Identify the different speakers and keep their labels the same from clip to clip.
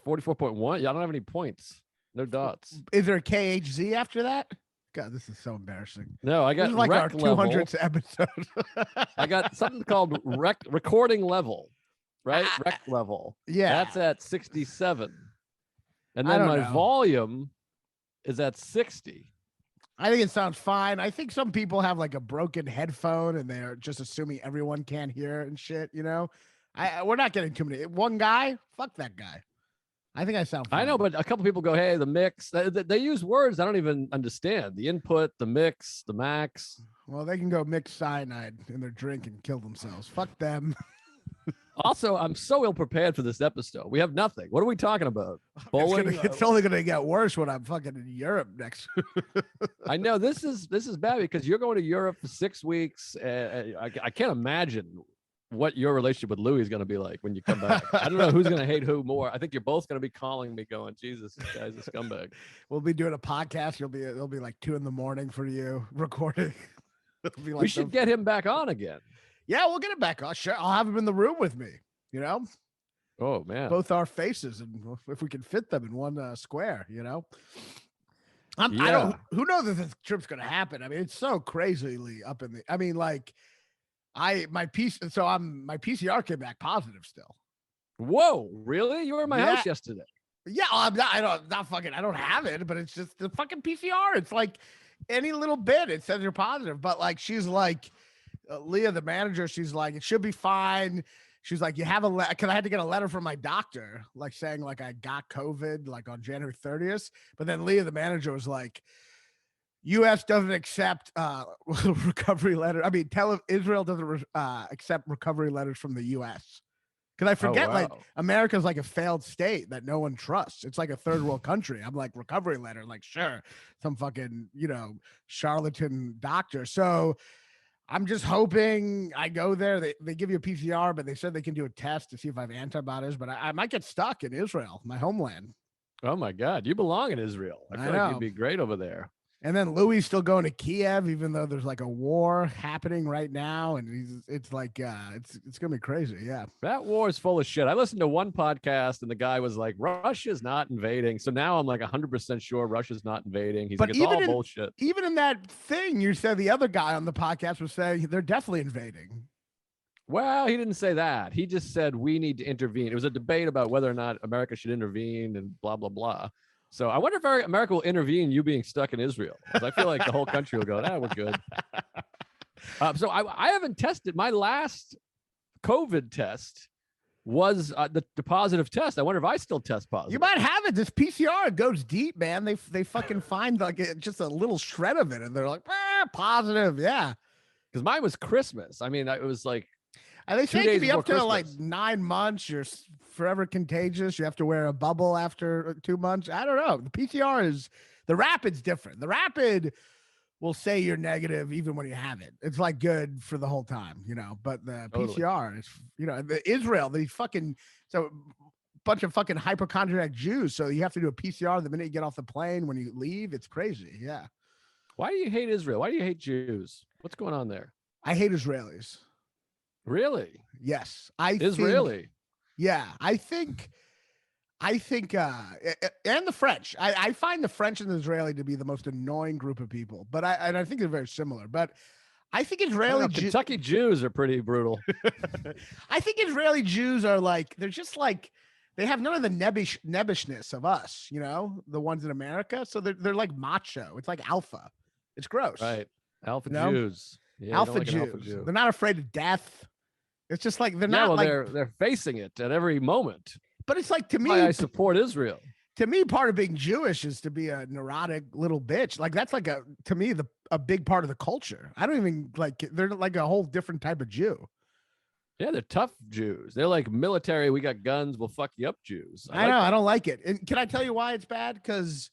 Speaker 1: 44.1. Yeah, I don't have any points. No dots.
Speaker 2: Is there a KHZ after that? God, this is so embarrassing.
Speaker 1: No, I
Speaker 2: This
Speaker 1: got
Speaker 2: is like our
Speaker 1: rec level.
Speaker 2: 200th episode.
Speaker 1: I got something called recording level, right? Rec level.
Speaker 2: Yeah.
Speaker 1: That's at 67. And
Speaker 2: I
Speaker 1: then
Speaker 2: don't
Speaker 1: my
Speaker 2: know.
Speaker 1: volume is at 60.
Speaker 2: I think it sounds fine. I think some people have like a broken headphone and they're just assuming everyone can hear and shit, you know? We're not getting too many. One guy, fuck that guy. I think I sound fine.
Speaker 1: I know, but a couple people go, hey, the mix. They use words I don't even understand. The input, the mix, the max.
Speaker 2: Well, they can go mix cyanide in their drink and kill themselves. Fuck them.
Speaker 1: Also, I'm so ill prepared for this episode. We have nothing. What are we talking about? Bowling?
Speaker 2: It's only going to get worse when I'm fucking in Europe next.
Speaker 1: I know this is bad because you're going to Europe for 6 weeks. I can't imagine what your relationship with Louis is going to be like when you come back. I don't know who's going to hate who more. I think you're both going to be calling me going, Jesus, this guy's a scumbag.
Speaker 2: We'll be doing a podcast. It'll be like 2 a.m. for you recording. Be like
Speaker 1: we should get him back on again.
Speaker 2: Yeah, we'll get him back on. Sure, I'll have him in the room with me, you know?
Speaker 1: Oh, man.
Speaker 2: Both our faces, and if we can fit them in one square, you know? I don't, who knows if this trip's going to happen? I mean, it's so crazily up in the, I mean, like, my PCR came back positive still.
Speaker 1: Whoa, really? You were in my house yesterday.
Speaker 2: Yeah, I don't have it, but it's just the fucking PCR. It's like any little bit, it says you're positive. But like, she's like, Leah, the manager, she's like, it should be fine. She's like, you have a letter, because I had to get a letter from my doctor, like saying like I got COVID like on January 30th. But then Leah, the manager, was like, U.S. doesn't accept recovery letter. I mean, Israel doesn't accept recovery letters from the U.S. Because I forget, like, America's like a failed state that no one trusts. It's like a third world country. I'm like, recovery letter, like, sure, some fucking, charlatan doctor. So I'm just hoping I go there. They give you a PCR, but they said they can do a test to see if I have antibodies. But I might get stuck in Israel, my homeland.
Speaker 1: Oh, my God. You belong in Israel. I feel like you'd be great over there.
Speaker 2: And then Louis still going to Kiev, even though there's like a war happening right now. And it's like, it's going to be crazy. Yeah.
Speaker 1: That war is full of shit. I listened to one podcast and the guy was like, Russia's not invading. So now I'm like 100% sure Russia's not invading. He's like, it's all bullshit.
Speaker 2: Even in that thing, you said the other guy on the podcast was saying they're definitely invading.
Speaker 1: Well, he didn't say that. He just said we need to intervene. It was a debate about whether or not America should intervene and blah, blah, blah. So I wonder if America will intervene you being stuck in Israel. Because I feel like the whole country will go, we're good. So I haven't tested. My last COVID test was the positive test. I wonder if I still test positive.
Speaker 2: You might have it. This PCR, it goes deep, man. They fucking find like just a little shred of it. And they're like, positive. Yeah.
Speaker 1: Because mine was Christmas. I mean, it was like,
Speaker 2: and they say it can be up to like 9 months. You're forever contagious. You have to wear a bubble after 2 months. I don't know. The PCR the rapid's different. The rapid will say you're negative even when you have it. It's like good for the whole time, but the PCR is, the Israel, so bunch of fucking hypochondriac Jews. So you have to do a PCR the minute you get off the plane. When you leave, it's crazy. Yeah.
Speaker 1: Why do you hate Israel? Why do you hate Jews? What's going on there?
Speaker 2: I hate Israelis.
Speaker 1: Really?
Speaker 2: Yes.
Speaker 1: Israeli.
Speaker 2: Yeah. I think, and the French, I find the French and the Israeli to be the most annoying group of people, but I think they're very similar, but I think Israeli
Speaker 1: Kentucky Jews are pretty brutal.
Speaker 2: I think Israeli Jews are like, they're just like, they have none of the nebbishness of us, the ones in America. So they're like macho. It's like alpha. It's gross.
Speaker 1: Right. Alpha Jews. Yeah,
Speaker 2: alpha Jews. They're not afraid of death. It's just like they're not like
Speaker 1: they're facing it at every moment.
Speaker 2: But it's like, to me,
Speaker 1: I support Israel.
Speaker 2: To me, part of being Jewish is to be a neurotic little bitch. Like that's like to me a big part of the culture. I don't even like, they're like a whole different type of Jew.
Speaker 1: Yeah, they're tough Jews. They're like military. We got guns. We'll fuck you up, Jews.
Speaker 2: I know. I don't like it. And can I tell you why it's bad? Because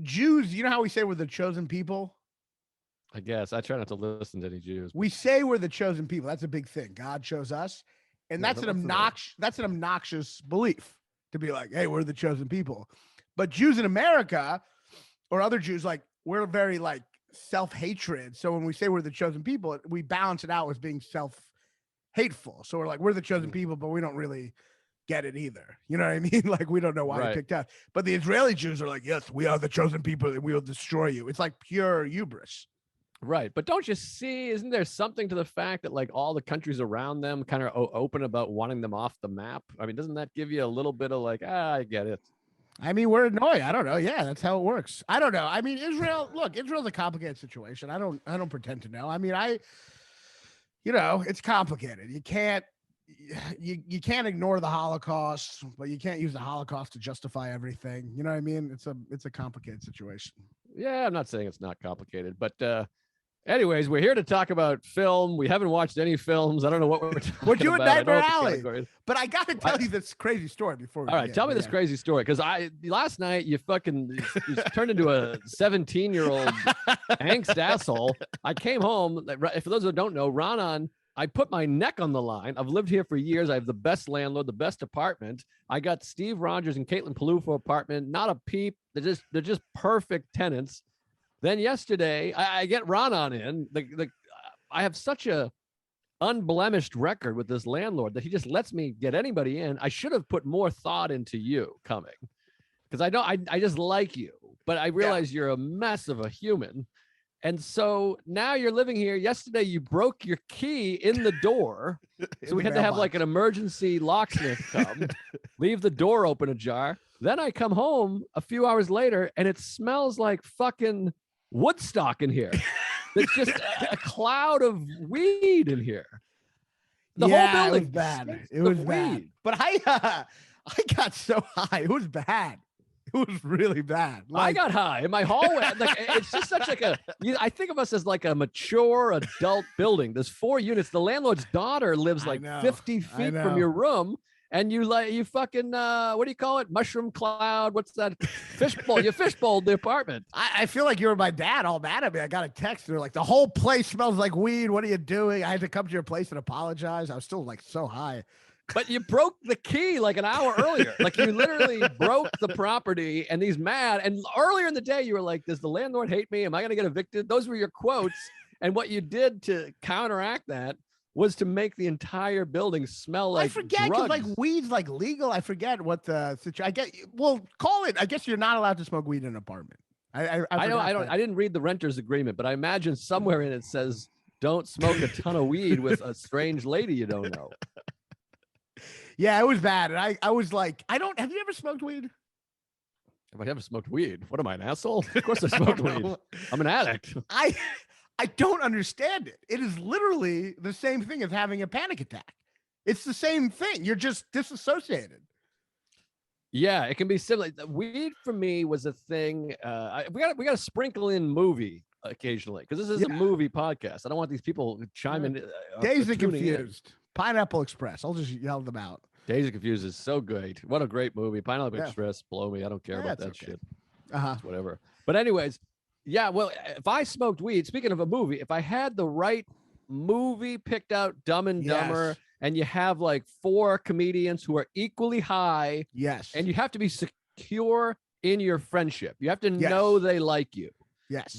Speaker 2: Jews, you know how we say we're the chosen people?
Speaker 1: I guess I try not to listen to any Jews.
Speaker 2: We say we're the chosen people. That's a big thing. God chose us. And that's an obnoxious belief to be like, hey, we're the chosen people. But Jews in America or other Jews, like we're very like self-hatred. So when we say we're the chosen people, we balance it out with being self-hateful. So we're like, we're the chosen people, but we don't really get it either. You know what I mean? Like, we don't know why they picked us. But the Israeli Jews are like, yes, we are the chosen people and we will destroy you. It's like pure hubris.
Speaker 1: Right. But don't you see, isn't there something to the fact that like all the countries around them kind of open about wanting them off the map? I mean, doesn't that give you a little bit of like, I get it.
Speaker 2: I mean, we're annoyed. I don't know. Yeah, that's how it works. I don't know. I mean, Israel's a complicated situation. I don't pretend to know. I mean, it's complicated. You can't ignore the Holocaust, but you can't use the Holocaust to justify everything. You know what I mean? It's a complicated situation.
Speaker 1: Yeah, I'm not saying it's not complicated, but anyways, we're here to talk about film. We haven't watched any films. I don't know what we're talking about.
Speaker 2: We're doing Nightmare Alley. But I got to tell you this crazy story before.
Speaker 1: All right, tell me this crazy story, because last night you turned into a 17-year-old angst asshole. I came home. For those who don't know, Raanan, I put my neck on the line. I've lived here for years. I have the best landlord, the best apartment. I got Steve Rogers and Caitlin Palufo apartment. Not a peep. They're just perfect tenants. Then yesterday, I get Raanan in. I have such a unblemished record with this landlord that he just lets me get anybody in. I should have put more thought into you coming, because I just like you, but I realize you're a mess of a human. And so now you're living here. Yesterday, you broke your key in the door. So we had to have like an emergency locksmith come, leave the door open ajar. Then I come home a few hours later and it smells like fucking Woodstock in here. It's just a cloud of weed in here. The whole building.
Speaker 2: It was bad. It was bad. But I got so high. It was bad. It was really bad.
Speaker 1: I got high in my hallway. Like, it's just such like I think of us as like a mature adult building. There's 4 units. The landlord's daughter lives like 50 feet from your room. And you fucking, what do you call it? Mushroom cloud. What's that? Fishbowl. You fishbowled the apartment.
Speaker 2: I feel like you were my dad all mad at me. I got a text. They're like, the whole place smells like weed. What are you doing? I had to come to your place and apologize. I was still like so high.
Speaker 1: But you broke the key like an hour earlier. Like you literally broke the property and he's mad. And earlier in the day, you were like, does the landlord hate me? Am I going to get evicted? Those were your quotes. And what you did to counteract that was to make the entire building smell like
Speaker 2: I forget,
Speaker 1: drugs.
Speaker 2: Like weed's like legal. I forget what the situation. I get. Well, call it. I guess you're not allowed to smoke weed in an apartment. I know.
Speaker 1: I didn't read the renter's agreement, but I imagine somewhere in it says don't smoke a ton of weed with a strange lady you don't know.
Speaker 2: Yeah, it was bad. And I was like, have you ever smoked weed?
Speaker 1: Have I ever smoked weed? What am I, an asshole? Of course I smoked weed. I'm an addict.
Speaker 2: I don't understand it. It is literally the same thing as having a panic attack. It's the same thing. You're just disassociated.
Speaker 1: Yeah, it can be similar. Weed for me was a thing. We got to sprinkle in movie occasionally, because this is a movie podcast. I don't want these people chiming in.
Speaker 2: Dazed and Confused. Pineapple Express. I'll just yell them out.
Speaker 1: Dazed and Confused is so great. What a great movie. Pineapple Express, blow me. I don't care about that shit. It's whatever. But anyways, yeah, well, if I smoked weed, speaking of a movie, if I had the right movie picked out, Dumb and Dumber, and you have like 4 comedians who are equally high, and you have to be secure in your friendship. You have to know they like you.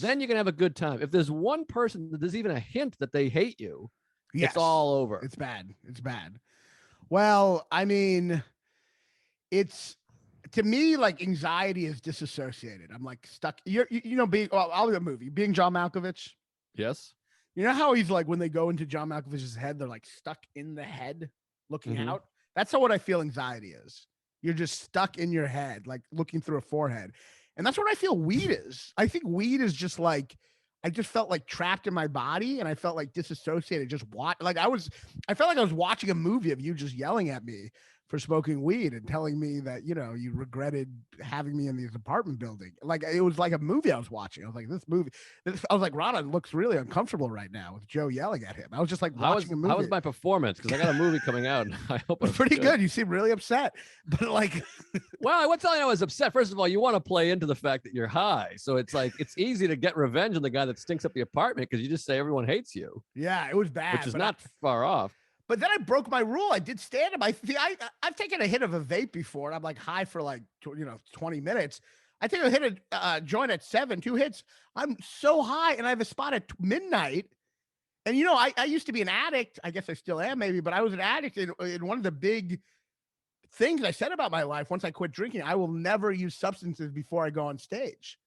Speaker 1: Then you can have a good time. If there's one person that there's even a hint that they hate you, it's all over.
Speaker 2: It's bad. It's bad. Well, I mean, to me, like, anxiety is disassociated. I'm like stuck. I'll be a movie. Being John Malkovich.
Speaker 1: Yes.
Speaker 2: You know how he's like, when they go into John Malkovich's head, they're like stuck in the head looking out. That's how what I feel anxiety is. You're just stuck in your head, like looking through a forehead. And that's what I feel weed is. I think weed is just like, I just felt like trapped in my body, and I felt like disassociated. I felt like I was watching a movie of you just yelling at me for smoking weed and telling me that, you regretted having me in this apartment building. Like, it was like a movie I was watching. I was like, I was like, Raanan looks really uncomfortable right now with Joe yelling at him. I was just like watching a movie.
Speaker 1: How was my performance? Because I got a movie coming out. And I hope it's
Speaker 2: pretty good. You seem really upset, but like,
Speaker 1: well, I was telling you I was upset. First of all, you want to play into the fact that you're high. So it's like, it's easy to get revenge on the guy that stinks up the apartment because you just say everyone hates you.
Speaker 2: Yeah, it was bad.
Speaker 1: Which is not far off.
Speaker 2: But then I broke my rule. I did stand up. I've taken a hit of a vape before, and I'm like high for like 20 minutes. I take a hit of joint at 7, 2 hits. I'm so high, and I have a spot at midnight. And I used to be an addict. I guess I still am, maybe, but I was an addict in one of the big things I said about my life once I quit drinking. I will never use substances before I go on stage.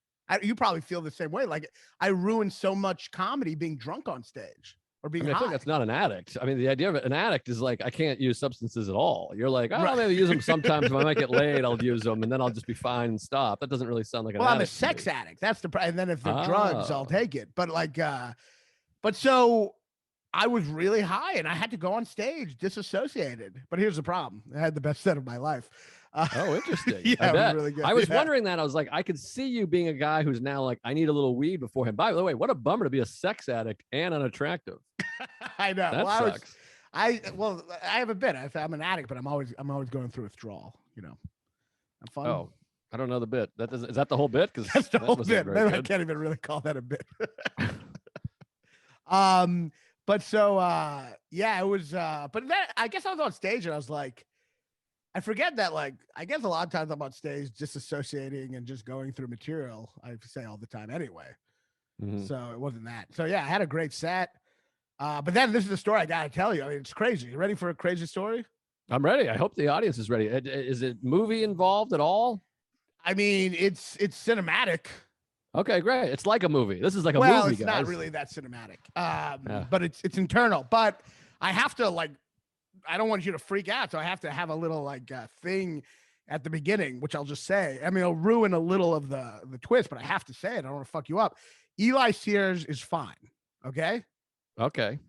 Speaker 2: You probably feel the same way. Like I ruined so much comedy being drunk on stage or being
Speaker 1: I mean, I
Speaker 2: high.
Speaker 1: feel like that's not an addict. I mean, the idea of it, an addict is like, I can't use substances at all. You're like, oh,
Speaker 2: Right.
Speaker 1: maybe use them sometimes. If I might get laid, I'll use them, and then I'll just be fine and stop. That doesn't really sound like an
Speaker 2: Well, I'm a
Speaker 1: addict. to
Speaker 2: sex
Speaker 1: me.
Speaker 2: addict. That's the and then if they're drugs, I'll
Speaker 1: Oh.
Speaker 2: take it. But like, but so I was really high and I had to go on stage disassociated. But here's the problem: I had the best set of my life.
Speaker 1: Oh, interesting.
Speaker 2: Yeah,
Speaker 1: I
Speaker 2: it was
Speaker 1: bet.
Speaker 2: really good.
Speaker 1: I was
Speaker 2: Yeah.
Speaker 1: wondering that. I was like, I could see you being a guy who's now like, I need a little weed before him. By the way, what a bummer to be a sex addict and unattractive.
Speaker 2: I know.
Speaker 1: That
Speaker 2: Well,
Speaker 1: sucks.
Speaker 2: I have a bit. I'm an addict, but I'm always going through withdrawal. You know, I'm fun.
Speaker 1: Oh, I don't know the bit. That is that the whole bit? Because
Speaker 2: That's the whole
Speaker 1: wasn't
Speaker 2: bit.
Speaker 1: very
Speaker 2: Maybe I
Speaker 1: good.
Speaker 2: can't even really call that a bit. But so yeah, it was but then I guess I was on stage and I was like, I forget that, like, I guess a lot of times I'm on stage disassociating and just going through material. I say all the time anyway.
Speaker 1: Mhm.
Speaker 2: So it wasn't that. So yeah, I had a great set. But then this is the story I gotta tell you. I mean, it's crazy. You ready for a crazy story?
Speaker 1: I'm ready. I hope the audience is ready. Is it movie involved at all?
Speaker 2: I mean, it's cinematic.
Speaker 1: Okay, great. It's like a movie. This is like a
Speaker 2: Well,
Speaker 1: movie,
Speaker 2: it's
Speaker 1: guys.
Speaker 2: not really that cinematic.
Speaker 1: Yeah.
Speaker 2: But it's internal. But I have to, like, I don't want you to freak out, so I have to have a little like thing at the beginning, which I'll just say. I mean, it'll ruin a little of the twist, but I have to say it. I don't want to fuck you up. Eli Sears is fine. Okay,
Speaker 1: Okay.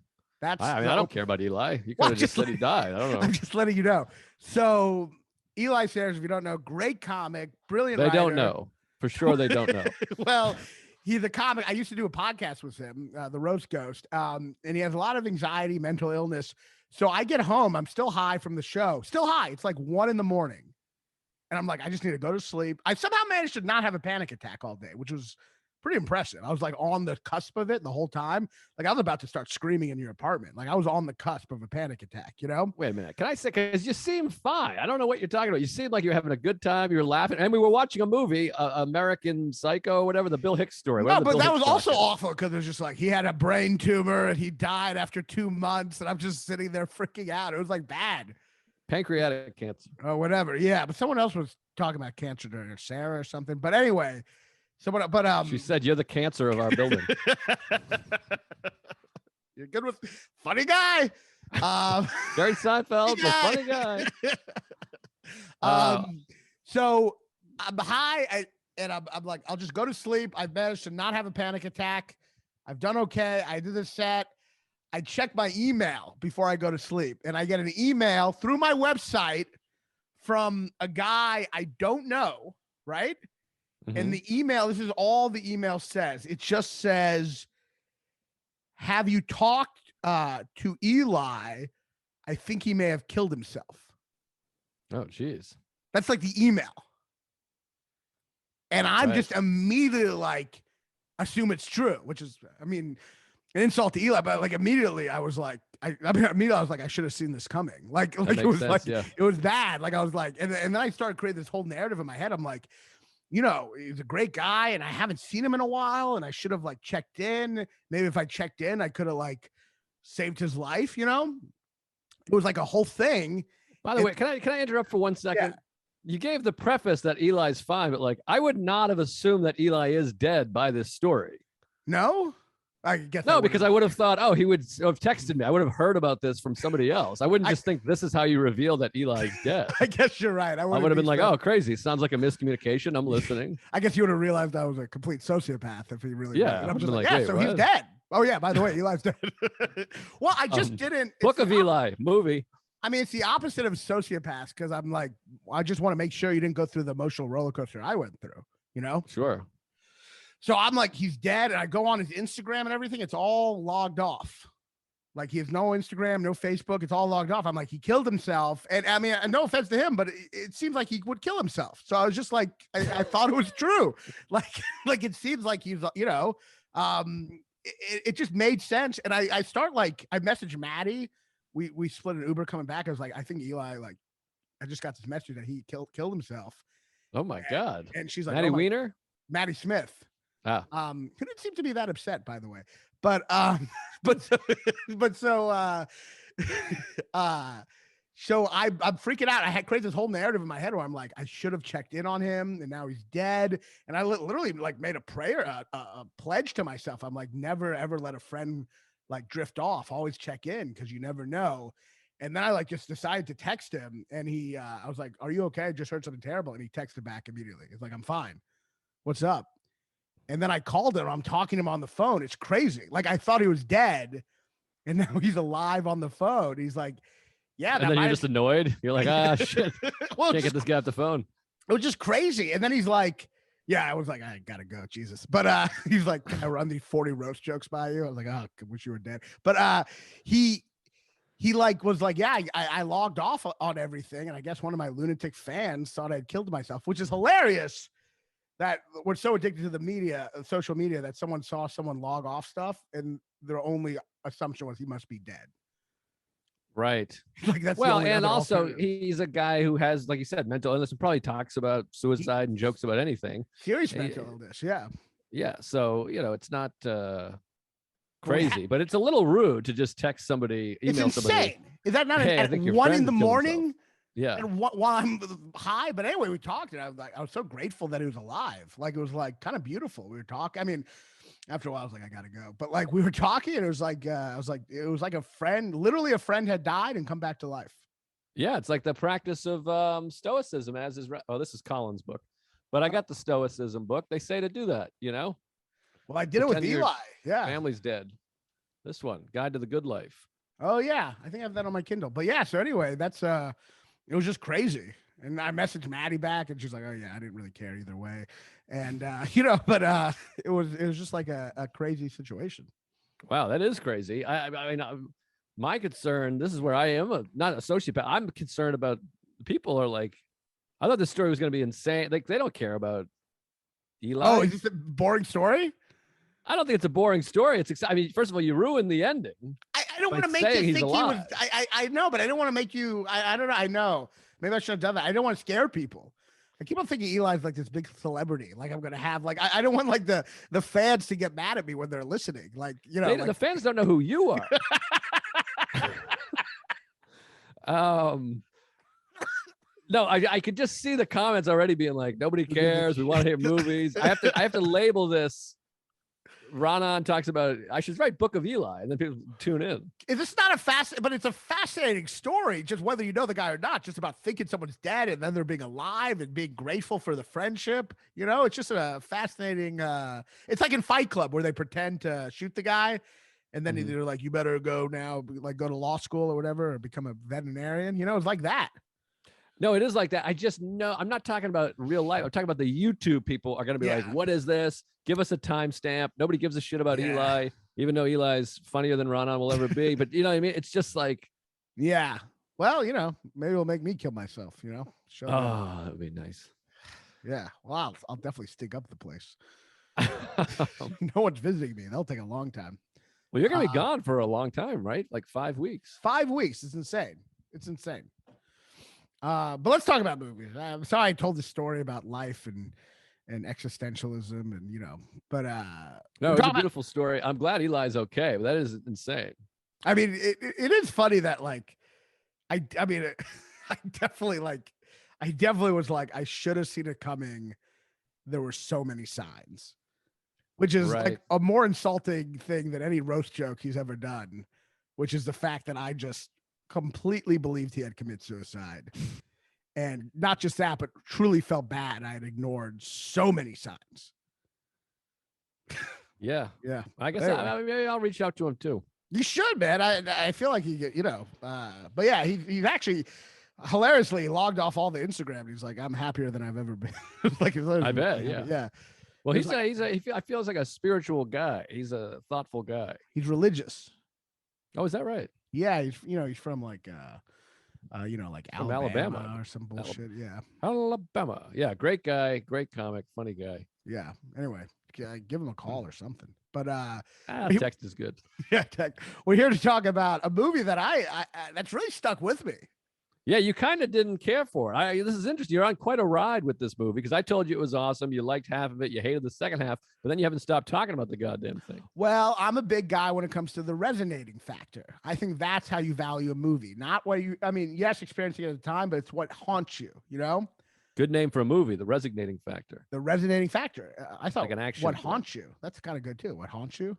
Speaker 2: that's
Speaker 1: I mean, I don't care about Eli. You could
Speaker 2: Well,
Speaker 1: have just said he died. I don't know.
Speaker 2: I'm just letting you know. So Eli Sears, if you don't know, great comic, brilliant.
Speaker 1: They don't
Speaker 2: writer.
Speaker 1: know. For sure, they don't know.
Speaker 2: Well, he's a comic. I used to do a podcast with him, the Roast Ghost, and he has a lot of anxiety, mental illness. So I get home, I'm still high from the show, still high. It's like 1 a.m. and I'm like, I just need to go to sleep. I somehow managed to not have a panic attack all day, which was pretty impressive. I was like on the cusp of it the whole time. Like I was about to start screaming in your apartment. Like I was on the cusp of a panic attack, you know?
Speaker 1: Wait a minute. Can I say, because you seem fine. I don't know what you're talking about. You seem like you're having a good time. You're laughing. And we were watching a movie, American Psycho, whatever, the Bill Hicks story.
Speaker 2: No,
Speaker 1: whatever the
Speaker 2: but
Speaker 1: Bill
Speaker 2: that
Speaker 1: Hicks
Speaker 2: was also
Speaker 1: doc is.
Speaker 2: awful because it was just like he had a brain tumor and he died after 2 months. And I'm just sitting there freaking out. It was like bad
Speaker 1: Pancreatic cancer.
Speaker 2: or whatever. Yeah. But someone else was talking about cancer during it, Sarah or something. But anyway,
Speaker 1: She said, you're the cancer of our building.
Speaker 2: you're good with funny guy.
Speaker 1: Jerry Seinfeld, the funny guy.
Speaker 2: So I'm high and I'm like, I'll just go to sleep. I've managed to not have a panic attack. I've done okay. I did the set. I check my email before I go to sleep, and I get an email through my website from a guy I don't know, right?
Speaker 1: Mhm.
Speaker 2: And the email, this is all the email says. It just says, have you talked to Eli? I think he may have killed himself.
Speaker 1: Oh, geez.
Speaker 2: That's like the email. And I'm
Speaker 1: Right.
Speaker 2: just immediately like, assume it's true, which is, I mean, an insult to Eli, but like immediately I was like, immediately I was like, I should have seen this coming. Like
Speaker 1: That
Speaker 2: it
Speaker 1: makes
Speaker 2: was
Speaker 1: sense,
Speaker 2: like,
Speaker 1: yeah.
Speaker 2: it was bad. Like I was like, and then I started creating this whole narrative in my head. I'm like, you know, he's a great guy and I haven't seen him in a while and I should have like checked in. Maybe if I checked in, I could have like saved his life, you know? It was like a whole thing.
Speaker 1: By the way, can I interrupt for 1 second?
Speaker 2: Yeah.
Speaker 1: You gave the preface that Eli's fine, but like, I would not have assumed that Eli is dead by this story.
Speaker 2: No? I guess
Speaker 1: No, because I would have thought, oh, he would have texted me. I would have heard about this from somebody else. I wouldn't just think this is how you reveal that Eli's dead.
Speaker 2: I guess you're right.
Speaker 1: I would have been like,
Speaker 2: so-
Speaker 1: oh, crazy. Sounds like a miscommunication. I'm listening.
Speaker 2: I guess you would have realized I was a complete sociopath if he really.
Speaker 1: Yeah,
Speaker 2: And I'm
Speaker 1: I'd
Speaker 2: just
Speaker 1: been
Speaker 2: like,
Speaker 1: like,
Speaker 2: yeah,
Speaker 1: wait,
Speaker 2: so he's
Speaker 1: what?
Speaker 2: dead. Oh yeah, by the way, Eli's dead. Well, I just didn't. it's
Speaker 1: Book of
Speaker 2: the
Speaker 1: Eli movie.
Speaker 2: I mean, it's the opposite of sociopaths because I'm like, I just want to make sure you didn't go through the emotional roller coaster I went through, you know?
Speaker 1: Sure.
Speaker 2: So I'm like, he's dead. And I go on his Instagram and everything. It's all logged off. Like he has no Instagram, no Facebook. It's all logged off. I'm like, he killed himself. And I mean, no offense to him, but it seems like he would kill himself. So I was just like, I thought it was true. Like it seems like he's, you know, it just made sense. And I start like, I messaged Maddie. We split an Uber coming back. I was like, I think Eli, like, I just got this message that he killed himself.
Speaker 1: Oh my God.
Speaker 2: And she's like,
Speaker 1: Maddie
Speaker 2: oh my-
Speaker 1: Wiener?
Speaker 2: Maddie Smith.
Speaker 1: Ah.
Speaker 2: Who didn't seem to be that upset, by the way. But So I'm freaking out. I had created this whole narrative in my head where I'm like, I should have checked in on him, and now he's dead. And I literally like made a prayer, a pledge to myself. I'm like, never ever let a friend like drift off. Always check in because you never know. And then I like just decided to text him, and I was like, "Are you okay? I just heard something terrible." And he texted back immediately. He's like, "I'm fine. What's up?" And then I called him. I'm talking to him on the phone. It's crazy. Like I thought he was dead, and now he's alive on the phone. He's like, yeah,
Speaker 1: and then you're just annoyed. You're like, ah, shit.
Speaker 2: Well,
Speaker 1: can't get this guy off the phone.
Speaker 2: It was just crazy. And then he's like, yeah, I was like, I gotta go, Jesus. But he's like, I run the 40 roast jokes by you. I was like, oh, I wish you were dead. But he like was like, yeah, I logged off on everything, and I guess one of my lunatic fans thought I'd killed myself, which is hilarious. That we're so addicted to the media, social media, that someone saw someone log off stuff, and their only assumption was he must be dead.
Speaker 1: Right.
Speaker 2: Like that's
Speaker 1: well, and also he's a guy who has, like you said, mental illness and probably talks about suicide and jokes about anything.
Speaker 2: Serious mental illness, yeah.
Speaker 1: Yeah. So, it's not crazy, but it's a little rude to just text somebody, email somebody.
Speaker 2: Is that not
Speaker 1: hey,
Speaker 2: at 1 in the morning?
Speaker 1: Yeah.
Speaker 2: And while I'm high, but anyway, we talked, and I was so grateful that he was alive. Like it was like kind of beautiful. We were talking. I mean, after a while, I was like, I gotta go. But like we were talking, and it was like it was like a friend, literally a friend had died and come back to life.
Speaker 1: Yeah, it's like the practice of stoicism, as is. This is Colin's book, but I got the stoicism book. They say to do that,
Speaker 2: Well, I did it with Eli. Yeah,
Speaker 1: family's dead. This one, Guide to the Good Life.
Speaker 2: Oh yeah, I think I have that on my Kindle. But yeah, so anyway, that's it was just crazy. And I messaged Maddie back, and she's like, "Oh yeah, I didn't really care either way." And but it was just like a crazy situation.
Speaker 1: Wow, that is crazy. I mean, my concern. This is where I am not a sociopath. I'm concerned about people are like. I thought this story was going to be insane. Like they don't care about Eli.
Speaker 2: Oh, is this a boring story?
Speaker 1: I don't think it's a boring story. It's I mean, first of all, you ruined the ending.
Speaker 2: I don't want to make you think he was. I know, but I don't want to make you. I don't know. I know. Maybe I should have done that. I don't want to scare people. I keep on thinking Eli's like this big celebrity. Like I'm gonna have like I don't want like the fans to get mad at me when they're listening. Like like,
Speaker 1: the fans don't know who you are. No, I could just see the comments already being like, nobody cares. We want to hear movies. I have to label this. Raanan talks about I should write Book of Eli, and then people tune in.
Speaker 2: This is not but it's a fascinating story, just whether you know the guy or not, just about thinking someone's dead and then they're being alive and being grateful for the friendship. It's just a fascinating it's like in Fight Club where they pretend to shoot the guy and then they're like, you better go now, like go to law school or whatever, or become a veterinarian. It's like that.
Speaker 1: No, it is like that. I just know I'm not talking about real life. I'm talking about the YouTube people are going to be like, what is this? Give us a timestamp. Nobody gives a shit about Eli, even though Eli's funnier than Raanan will ever be. But you know what I mean? It's just like,
Speaker 2: yeah. Well, maybe it'll make me kill myself, Show
Speaker 1: that would be nice.
Speaker 2: Yeah. Well, I'll definitely stink up the place. No one's visiting me. That'll take a long time.
Speaker 1: Well, you're going to be gone for a long time, right? Like 5 weeks.
Speaker 2: 5 weeks. It's insane. It's insane. But let's talk about movies. I'm sorry I told this story about life and existentialism and but
Speaker 1: no, it's a beautiful story. I'm glad Eli's okay, but that is insane.
Speaker 2: I mean, it is funny that like I mean I definitely was like I should have seen it coming. There were so many signs, which is like a more insulting thing than any roast joke he's ever done, which is the fact that I just completely believed he had committed suicide. And not just that, but truly felt bad. I had ignored so many signs.
Speaker 1: Yeah.
Speaker 2: Yeah.
Speaker 1: I guess maybe I'll reach out to him too.
Speaker 2: You should, man. I feel like but yeah, he's actually hilariously logged off all the Instagram. He's like, I'm happier than I've ever been.
Speaker 1: I bet. Yeah.
Speaker 2: Yeah.
Speaker 1: Well, I feel like a spiritual guy. He's a thoughtful guy.
Speaker 2: He's religious.
Speaker 1: Oh, is that right?
Speaker 2: Yeah. He's from like, like Alabama or some bullshit. Yeah. Alabama.
Speaker 1: Yeah. Great guy. Great comic. Funny guy.
Speaker 2: Yeah. Anyway, give him a call or something. But
Speaker 1: text is good.
Speaker 2: Yeah. We're here to talk about a movie that I that's really stuck with me.
Speaker 1: Yeah, you kind of didn't care for it. This is interesting. You're on quite a ride with this movie because I told you it was awesome. You liked half of it. You hated the second half, but then you haven't stopped talking about the goddamn thing.
Speaker 2: Well, I'm a big guy when it comes to the resonating factor. I think that's how you value a movie, not what you. I mean, yes, experiencing it at the time, but it's what haunts you. You know,
Speaker 1: Good name for a movie, The Resignating Factor.
Speaker 2: the resonating factor. I thought
Speaker 1: Like an action
Speaker 2: what
Speaker 1: film.
Speaker 2: haunts you. That's kind of good too. What haunts you.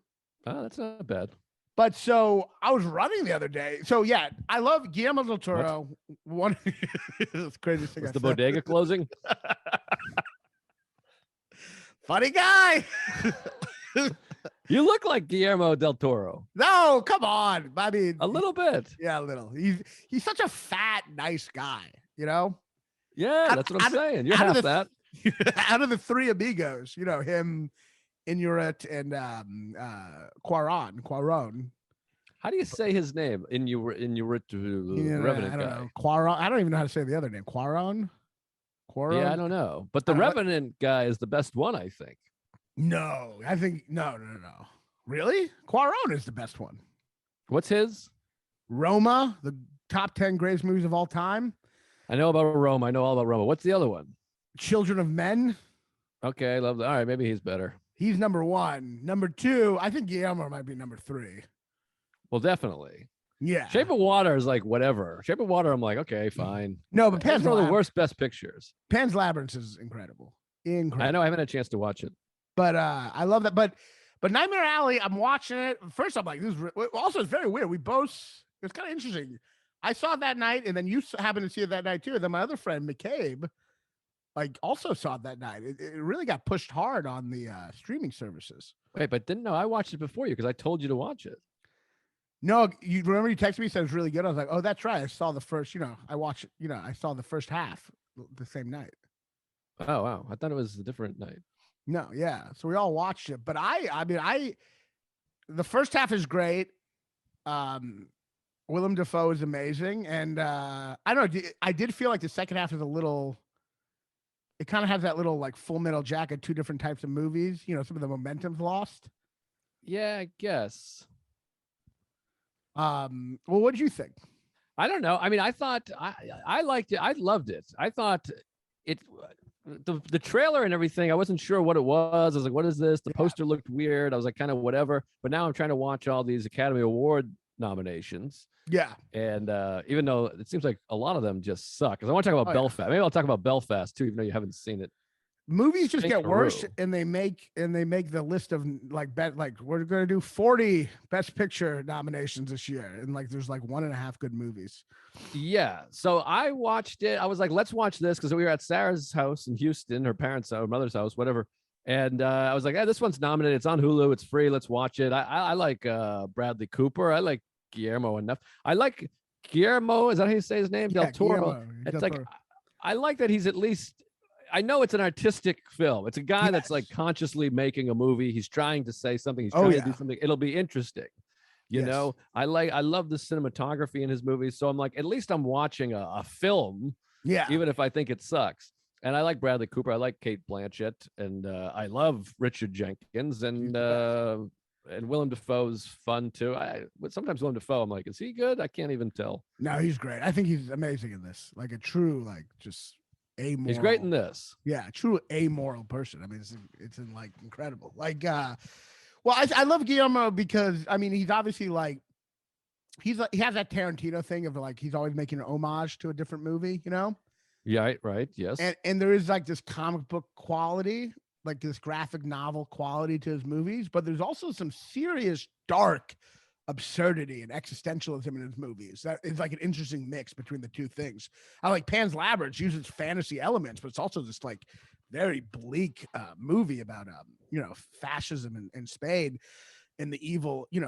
Speaker 1: Oh, that's not bad.
Speaker 2: But so I was running the other day. So yeah, I love Guillermo del Toro. One, it's crazy thing.
Speaker 1: Was the bodega closing?
Speaker 2: Funny guy.
Speaker 1: You look like Guillermo del Toro.
Speaker 2: No, come on. I mean,
Speaker 1: A little bit.
Speaker 2: Yeah, a little. He's such a fat, nice guy. You know.
Speaker 1: Yeah, that's what I'm saying. You're
Speaker 2: out of
Speaker 1: half
Speaker 2: the-
Speaker 1: that.
Speaker 2: Out of the three amigos, you know him, Inuit, and Quaron.
Speaker 1: How do you say his name? Inuit Revenant
Speaker 2: I don't
Speaker 1: guy.
Speaker 2: know. Quaron. I don't even know how to say the other name. Quaron.
Speaker 1: Yeah, I don't know. But the Revenant guy is the best one, I think.
Speaker 2: No, I think no. Really? Quaron is the best one.
Speaker 1: What's his?
Speaker 2: Roma, the top 10 greatest movies of all time.
Speaker 1: I know about Roma. I know all about Roma. What's the other one?
Speaker 2: Children of Men.
Speaker 1: Okay, I love that. All right, maybe he's better.
Speaker 2: He's number one. Number two, I think Guillermo might be number three.
Speaker 1: Well, definitely.
Speaker 2: Yeah.
Speaker 1: Shape of Water is like whatever. Shape of Water, I'm like, okay, fine.
Speaker 2: No, but
Speaker 1: It's one of the worst best pictures.
Speaker 2: Pan's Labyrinth is incredible. Incredible.
Speaker 1: I know I haven't had a chance to watch it.
Speaker 2: But I love that. But Nightmare Alley, I'm watching it. First, I'm like, this is also it's very weird. It's kind of interesting. I saw it that night, and then you happened to see it that night too. And then my other friend McCabe, like, also saw it that night. It really got pushed hard on the streaming services.
Speaker 1: Wait, but didn't know I watched it before you because I told you to watch it.
Speaker 2: No, you remember you texted me, said it was really good. I was like, oh, that's right. I saw the first. I watched. I saw the first half the same night.
Speaker 1: Oh wow, I thought it was a different night.
Speaker 2: No, yeah. So we all watched it, but the first half is great. Willem Dafoe is amazing, and I don't know. I did feel like the second half is a little. It kind of has that little like Full Metal Jacket, two different types of movies. Some of the momentum's lost.
Speaker 1: Yeah, I guess.
Speaker 2: Well, what did you think?
Speaker 1: I don't know. I mean, I thought I liked it. I loved it. I thought it. The trailer and everything, I wasn't sure what it was. I was like, what is this? The poster looked weird. I was like, kind of whatever. But now I'm trying to watch all these Academy Award nominations.
Speaker 2: Yeah.
Speaker 1: And even though it seems like a lot of them just suck. Because I want to talk about Belfast. Maybe I'll talk about Belfast too, even though you haven't seen it.
Speaker 2: Movies just get worse, and they make the list of we're gonna do 40 Best Picture nominations this year, and like there's like 1.5 good movies.
Speaker 1: Yeah, so I watched it. I was like, let's watch this because we were at Sarah's house in Houston, her parents' house, mother's house, whatever. And I was like, hey, this one's nominated. It's on Hulu. It's free. Let's watch it. I like Bradley Cooper. I like Guillermo enough. I like Guillermo. Is that how you say his name?
Speaker 2: Yeah,
Speaker 1: Del Toro.
Speaker 2: Guillermo,
Speaker 1: It's
Speaker 2: Del
Speaker 1: like
Speaker 2: Toro.
Speaker 1: I like that he's at least. I know it's an artistic film. It's a guy that's like consciously making a movie. He's trying to say something. He's trying to do something. It'll be interesting. You know, I love the cinematography in his movies. So I'm like, at least I'm watching a film.
Speaker 2: Yeah.
Speaker 1: Even if I think it sucks. And I like Bradley Cooper. I like Kate Blanchett, and I love Richard Jenkins, and Willem Dafoe's fun too. Sometimes Willem Dafoe, I'm like, is he good? I can't even tell.
Speaker 2: No, he's great. I think he's amazing in this. Like a true, like just amoral.
Speaker 1: He's great in this.
Speaker 2: Yeah, true amoral person. I mean, it's like incredible. Like, well, I love Guillermo because I mean, he's obviously like, he has that Tarantino thing of like he's always making an homage to a different movie,
Speaker 1: Yeah, right. Yes.
Speaker 2: And there is like this comic book quality, like this graphic novel quality to his movies, but there's also some serious dark absurdity and existentialism in his movies. That is like an interesting mix between the two things. I like Pan's Labyrinth uses fantasy elements, but it's also this like very bleak movie about fascism in Spain and the evil and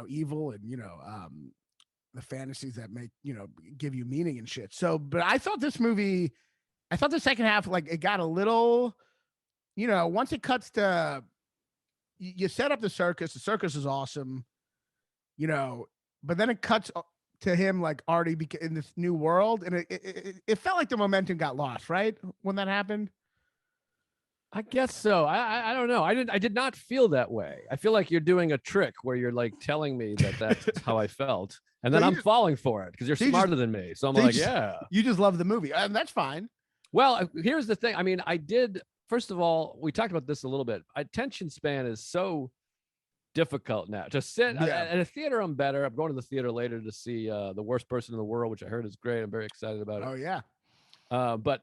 Speaker 2: the fantasies that make give you meaning and shit. So, but I thought the second half, like it got a little, once it cuts to, you set up the circus is awesome, but then it cuts to him like already in this new world, and it felt like the momentum got lost, right? When that happened.
Speaker 1: I guess so. I don't know. I did not feel that way. I feel like you're doing a trick where you're like telling me that that's how I felt, and
Speaker 2: So
Speaker 1: then
Speaker 2: you
Speaker 1: I'm
Speaker 2: just,
Speaker 1: falling for it because you're
Speaker 2: so you just,
Speaker 1: smarter than me. So I'm
Speaker 2: so you
Speaker 1: like,
Speaker 2: just,
Speaker 1: yeah.
Speaker 2: you just love the movie, and that's fine.
Speaker 1: Well, here's the thing. I mean, I did. First of all, we talked about this a little bit. Attention span is so difficult now. To sit
Speaker 2: Yeah.
Speaker 1: at a theater, I'm better. I'm going to the theater later to see The Worst Person in the World, which I heard is great. I'm very excited about it.
Speaker 2: Oh yeah.
Speaker 1: But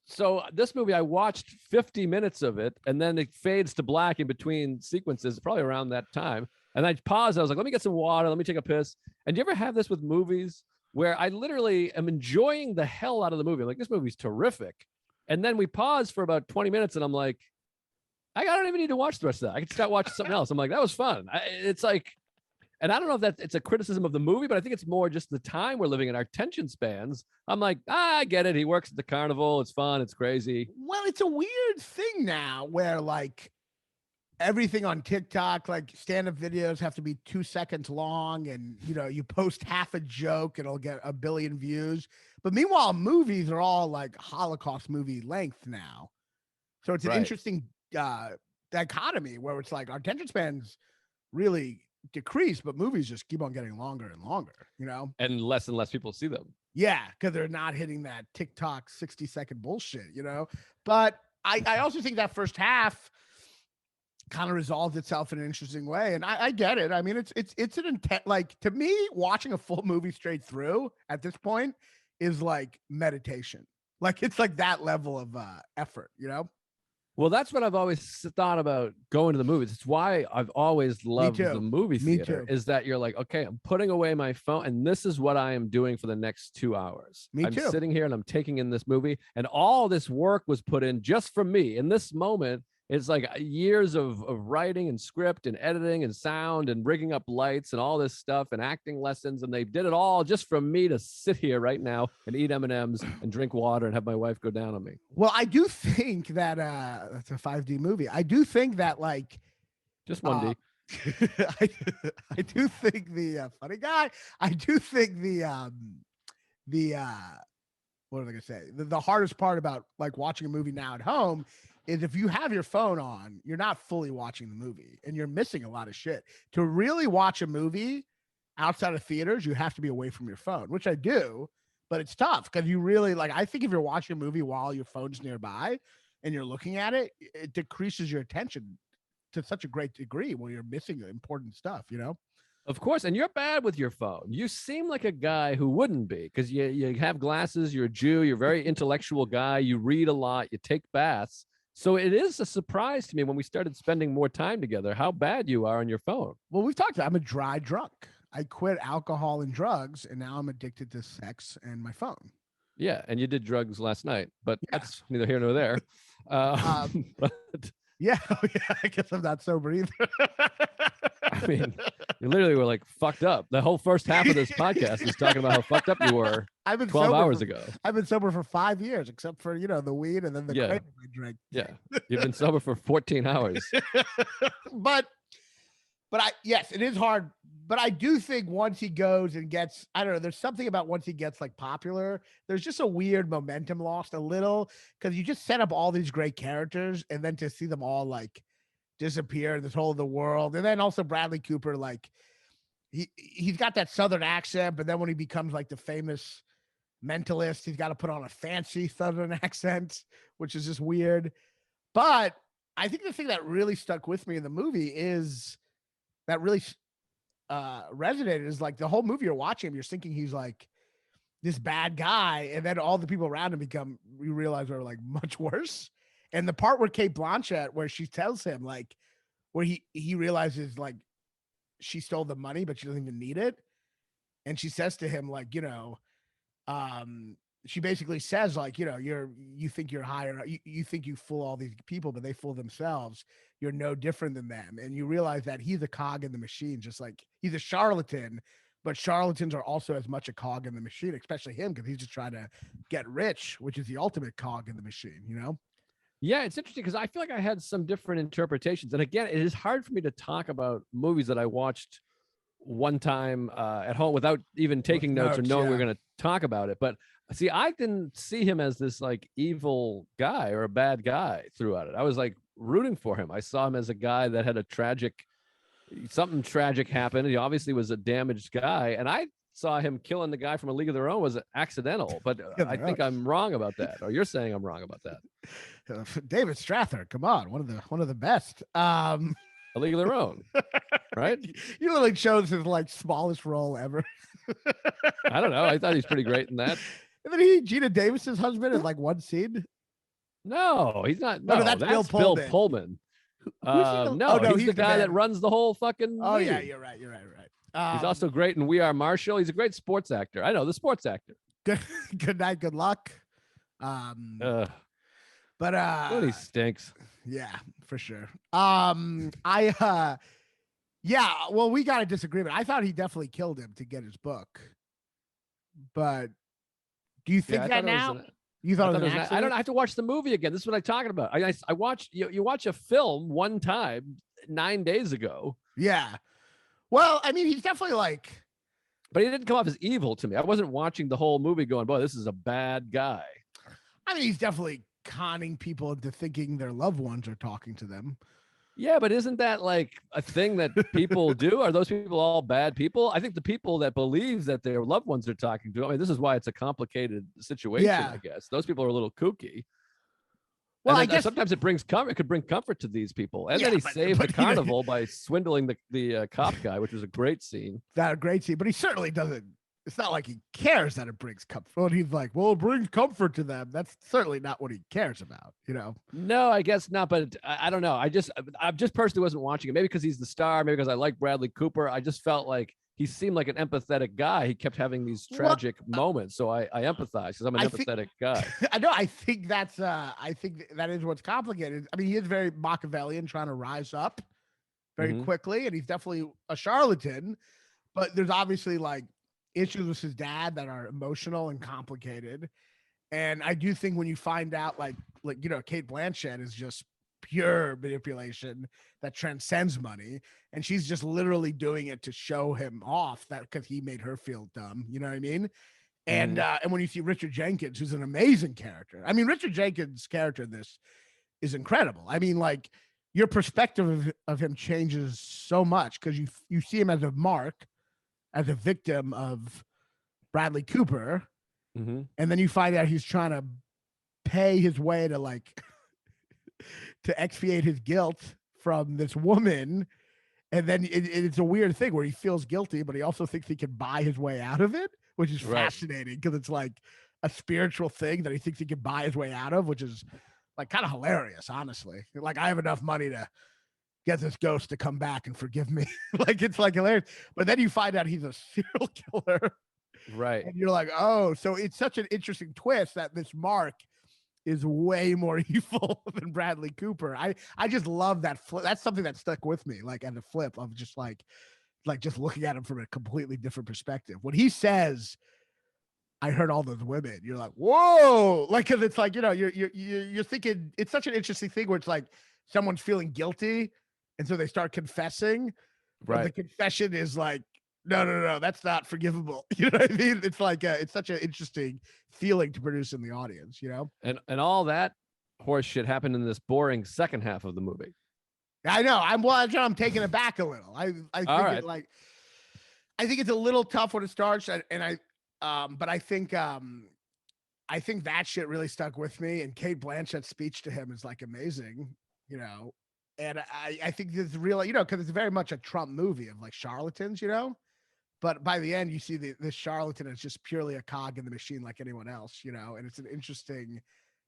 Speaker 1: so this movie, I watched 50 minutes of it, and then it fades to black in between sequences, probably around that time. And I paused. I was like, let me get some water. Let me take a piss. And do you ever have this with movies where I literally am enjoying the hell out of the movie? I'm like, this movie's terrific. And then we pause for about 20 minutes, and I'm like, I don't even need to watch the rest of that. I can start watching something else. I'm like, that was fun. It's like, and I don't know if it's a criticism of the movie, but I think it's more just the time we're living in, our attention spans. I'm like, I get it. He works at the carnival. It's fun. It's crazy.
Speaker 2: Well, it's a weird thing now where like everything on TikTok, like stand-up videos have to be 2 seconds long, and you post half a joke and it'll get a billion views. But meanwhile, movies are all like Holocaust movie length now. So it's an
Speaker 1: Right.
Speaker 2: interesting dichotomy where it's like our attention spans really decrease, but movies just keep on getting longer and longer,
Speaker 1: And less people see them.
Speaker 2: Yeah, because they're not hitting that TikTok 60-second bullshit, But I also think that first half kind of resolved itself in an interesting way. And I get it. I mean, it's an intent, like, to me, watching a full movie straight through at this point is like meditation. Like, it's like that level of effort,
Speaker 1: Well, that's what I've always thought about going to the movies. It's why I've always loved the movie theater, is that you're like, okay, I'm putting away my phone and this is what I am doing for the next 2 hours. I'm sitting here and I'm taking in this movie, and all this work was put in just for me. In this moment, it's like years of writing and script and editing and sound and rigging up lights and all this stuff and acting lessons. And they did it all just for me to sit here right now and eat M&Ms and drink water and have my wife go down on me.
Speaker 2: Well, I do think that that's a 5D movie. I do think that, like,
Speaker 1: just 1D.
Speaker 2: I do think the funny guy. I do think the what am I gonna say? The hardest part about like watching a movie now at home is if you have your phone on, you're not fully watching the movie and you're missing a lot of shit. To really watch a movie outside of theaters, you have to be away from your phone, which I do, but it's tough because you really, like, I think if you're watching a movie while your phone's nearby and you're looking at it, it decreases your attention to such a great degree when you're missing important stuff,
Speaker 1: Of course, and you're bad with your phone. You seem like a guy who wouldn't be, because you have glasses, you're a Jew, you're a very intellectual guy, you read a lot, you take baths. So it is a surprise to me when we started spending more time together how bad you are on your phone.
Speaker 2: Well, we've talked about, I'm a dry drunk. I quit alcohol and drugs, and now I'm addicted to sex and my phone.
Speaker 1: Yeah, and you did drugs last night, but that's neither here nor there. But
Speaker 2: yeah, I guess I'm not sober either.
Speaker 1: I mean, you literally were like fucked up. The whole first half of this podcast is talking about how fucked up you were. I've been 12 hours ago.
Speaker 2: I've been sober for 5 years, except for the weed and then the crate I drank.
Speaker 1: Yeah, you've been sober for 14 hours.
Speaker 2: But yes, it is hard. But I do think once he goes and gets, I don't know, there's something about once he gets like popular, there's just a weird momentum lost a little, because you just set up all these great characters and then to see them all like disappear in this whole of the world. And then also Bradley Cooper, like he's got that Southern accent, but then when he becomes like the famous mentalist, he's got to put on a fancy Southern accent, which is just weird. But I think the thing that really stuck with me in the movie is that really resonated is like the whole movie you're watching him, you're thinking he's like this bad guy, and then all the people around him you realize are like much worse. And the part where Kate Blanchett, where she tells him like, where he realizes like she stole the money, but she doesn't even need it. And she says to him, like, she basically says like, you think you're higher. You think you fool all these people, but they fool themselves. You're no different than them. And you realize that he's a cog in the machine, just like he's a charlatan, but charlatans are also as much a cog in the machine, especially him, because he's just trying to get rich, which is the ultimate cog in the machine,
Speaker 1: Yeah, it's interesting because I feel like I had some different interpretations. And again, it is hard for me to talk about movies that I watched one time at home without even taking notes or knowing we're going to talk about it. But See, I didn't see him as this like evil guy or a bad guy throughout it. I was like rooting for him. I saw him as a guy that had a something tragic happened. He obviously was a damaged guy, and I saw him killing the guy from A League of Their Own was accidental. But I think I'm wrong about that, or you're saying I'm wrong about that.
Speaker 2: David Strathairn, come on, one of the best.
Speaker 1: A League of Their Own, right?
Speaker 2: You literally chose his like smallest role ever.
Speaker 1: I don't know. I thought he's pretty great in that.
Speaker 2: And then Gina Davis's husband in like one scene.
Speaker 1: No, he's not. No,
Speaker 2: that's
Speaker 1: Bill Pullman. No, he's the guy that runs the whole fucking.
Speaker 2: Oh
Speaker 1: league.
Speaker 2: yeah, you're right.
Speaker 1: He's also great in We Are Marshall. He's a great sports actor. I know the sports actor.
Speaker 2: Good night, good luck. But
Speaker 1: he stinks.
Speaker 2: Yeah, for sure. Yeah, well, we got a disagreement. I thought he definitely killed him to get his book. But do you think that now? You thought it was an accident?
Speaker 1: I don't know. I have to watch the movie again. This is what I'm talking about. I watched you watch a film one time 9 days ago.
Speaker 2: Yeah. Well, I mean, he's definitely like,
Speaker 1: but he didn't come off as evil to me. I wasn't watching the whole movie going, boy, this is a bad guy.
Speaker 2: I mean, he's definitely conning people into thinking their loved ones are talking to them.
Speaker 1: Yeah, but isn't that like a thing that people do? Are those people all bad people? I think the people that believe that their loved ones are talking to, I mean, this is why it's a complicated situation, I guess. Those people are a little kooky. Well, I guess sometimes it brings comfort. It could bring comfort to these people. And then he saved the carnival by swindling the cop guy, which was a great scene.
Speaker 2: That a great scene, but he certainly doesn't. It's not like he cares that it brings comfort. Well, he's like, well, it brings comfort to them. That's certainly not what he cares about, you know?
Speaker 1: No, I guess not. But I don't know. I just personally wasn't watching it. Maybe because he's the star. Maybe because I like Bradley Cooper. I just felt like he seemed like an empathetic guy. He kept having these tragic moments. So I empathize because I'm an empathetic guy.
Speaker 2: I know. I think that is what's complicated. I mean, he is very Machiavellian, trying to rise up very quickly. And he's definitely a charlatan. But there's obviously like issues with his dad that are emotional and complicated. And I do think when you find out like, you know, Cate Blanchett is just pure manipulation that transcends money. And she's just literally doing it to show him off that because he made her feel dumb. You know what I mean? And when you see Richard Jenkins, who's an amazing character. I mean, Richard Jenkins' character in this is incredible. I mean, like your perspective of him changes so much because you see him as a mark, as a victim of Bradley Cooper. And then you find out he's trying to pay his way to like to expiate his guilt from this woman. And then it's a weird thing where he feels guilty, but he also thinks he can buy his way out of it, which is fascinating because it's like a spiritual thing that he thinks he can buy his way out of, which is like kind of hilarious, honestly. Like, I have enough money to get this ghost to come back and forgive me. Like, it's like hilarious. But then you find out he's a serial killer.
Speaker 1: Right.
Speaker 2: And you're like, oh, so it's such an interesting twist that this Mark is way more evil than Bradley Cooper. I just love that flip. That's something that stuck with me, like, as a flip of just like just looking at him from a completely different perspective. When he says, I heard all those women, you're like, whoa. Like, cause it's like, you know, you're thinking it's such an interesting thing where it's like someone's feeling guilty. And so they start confessing. Right. The confession is like, no, that's not forgivable. You know what I mean? It's like, it's such an interesting feeling to produce in the audience, you know?
Speaker 1: And all that horse shit happened in this boring second half of the movie.
Speaker 2: I know. I'm taking it back a little. I think I think it's a little tough when it starts. But I think that shit really stuck with me. And Cate Blanchett's speech to him is like amazing, you know? And I think this is real, you know, because it's very much a Trump movie of like charlatans, you know. But by the end, you see this charlatan is just purely a cog in the machine like anyone else, you know. And it's an interesting,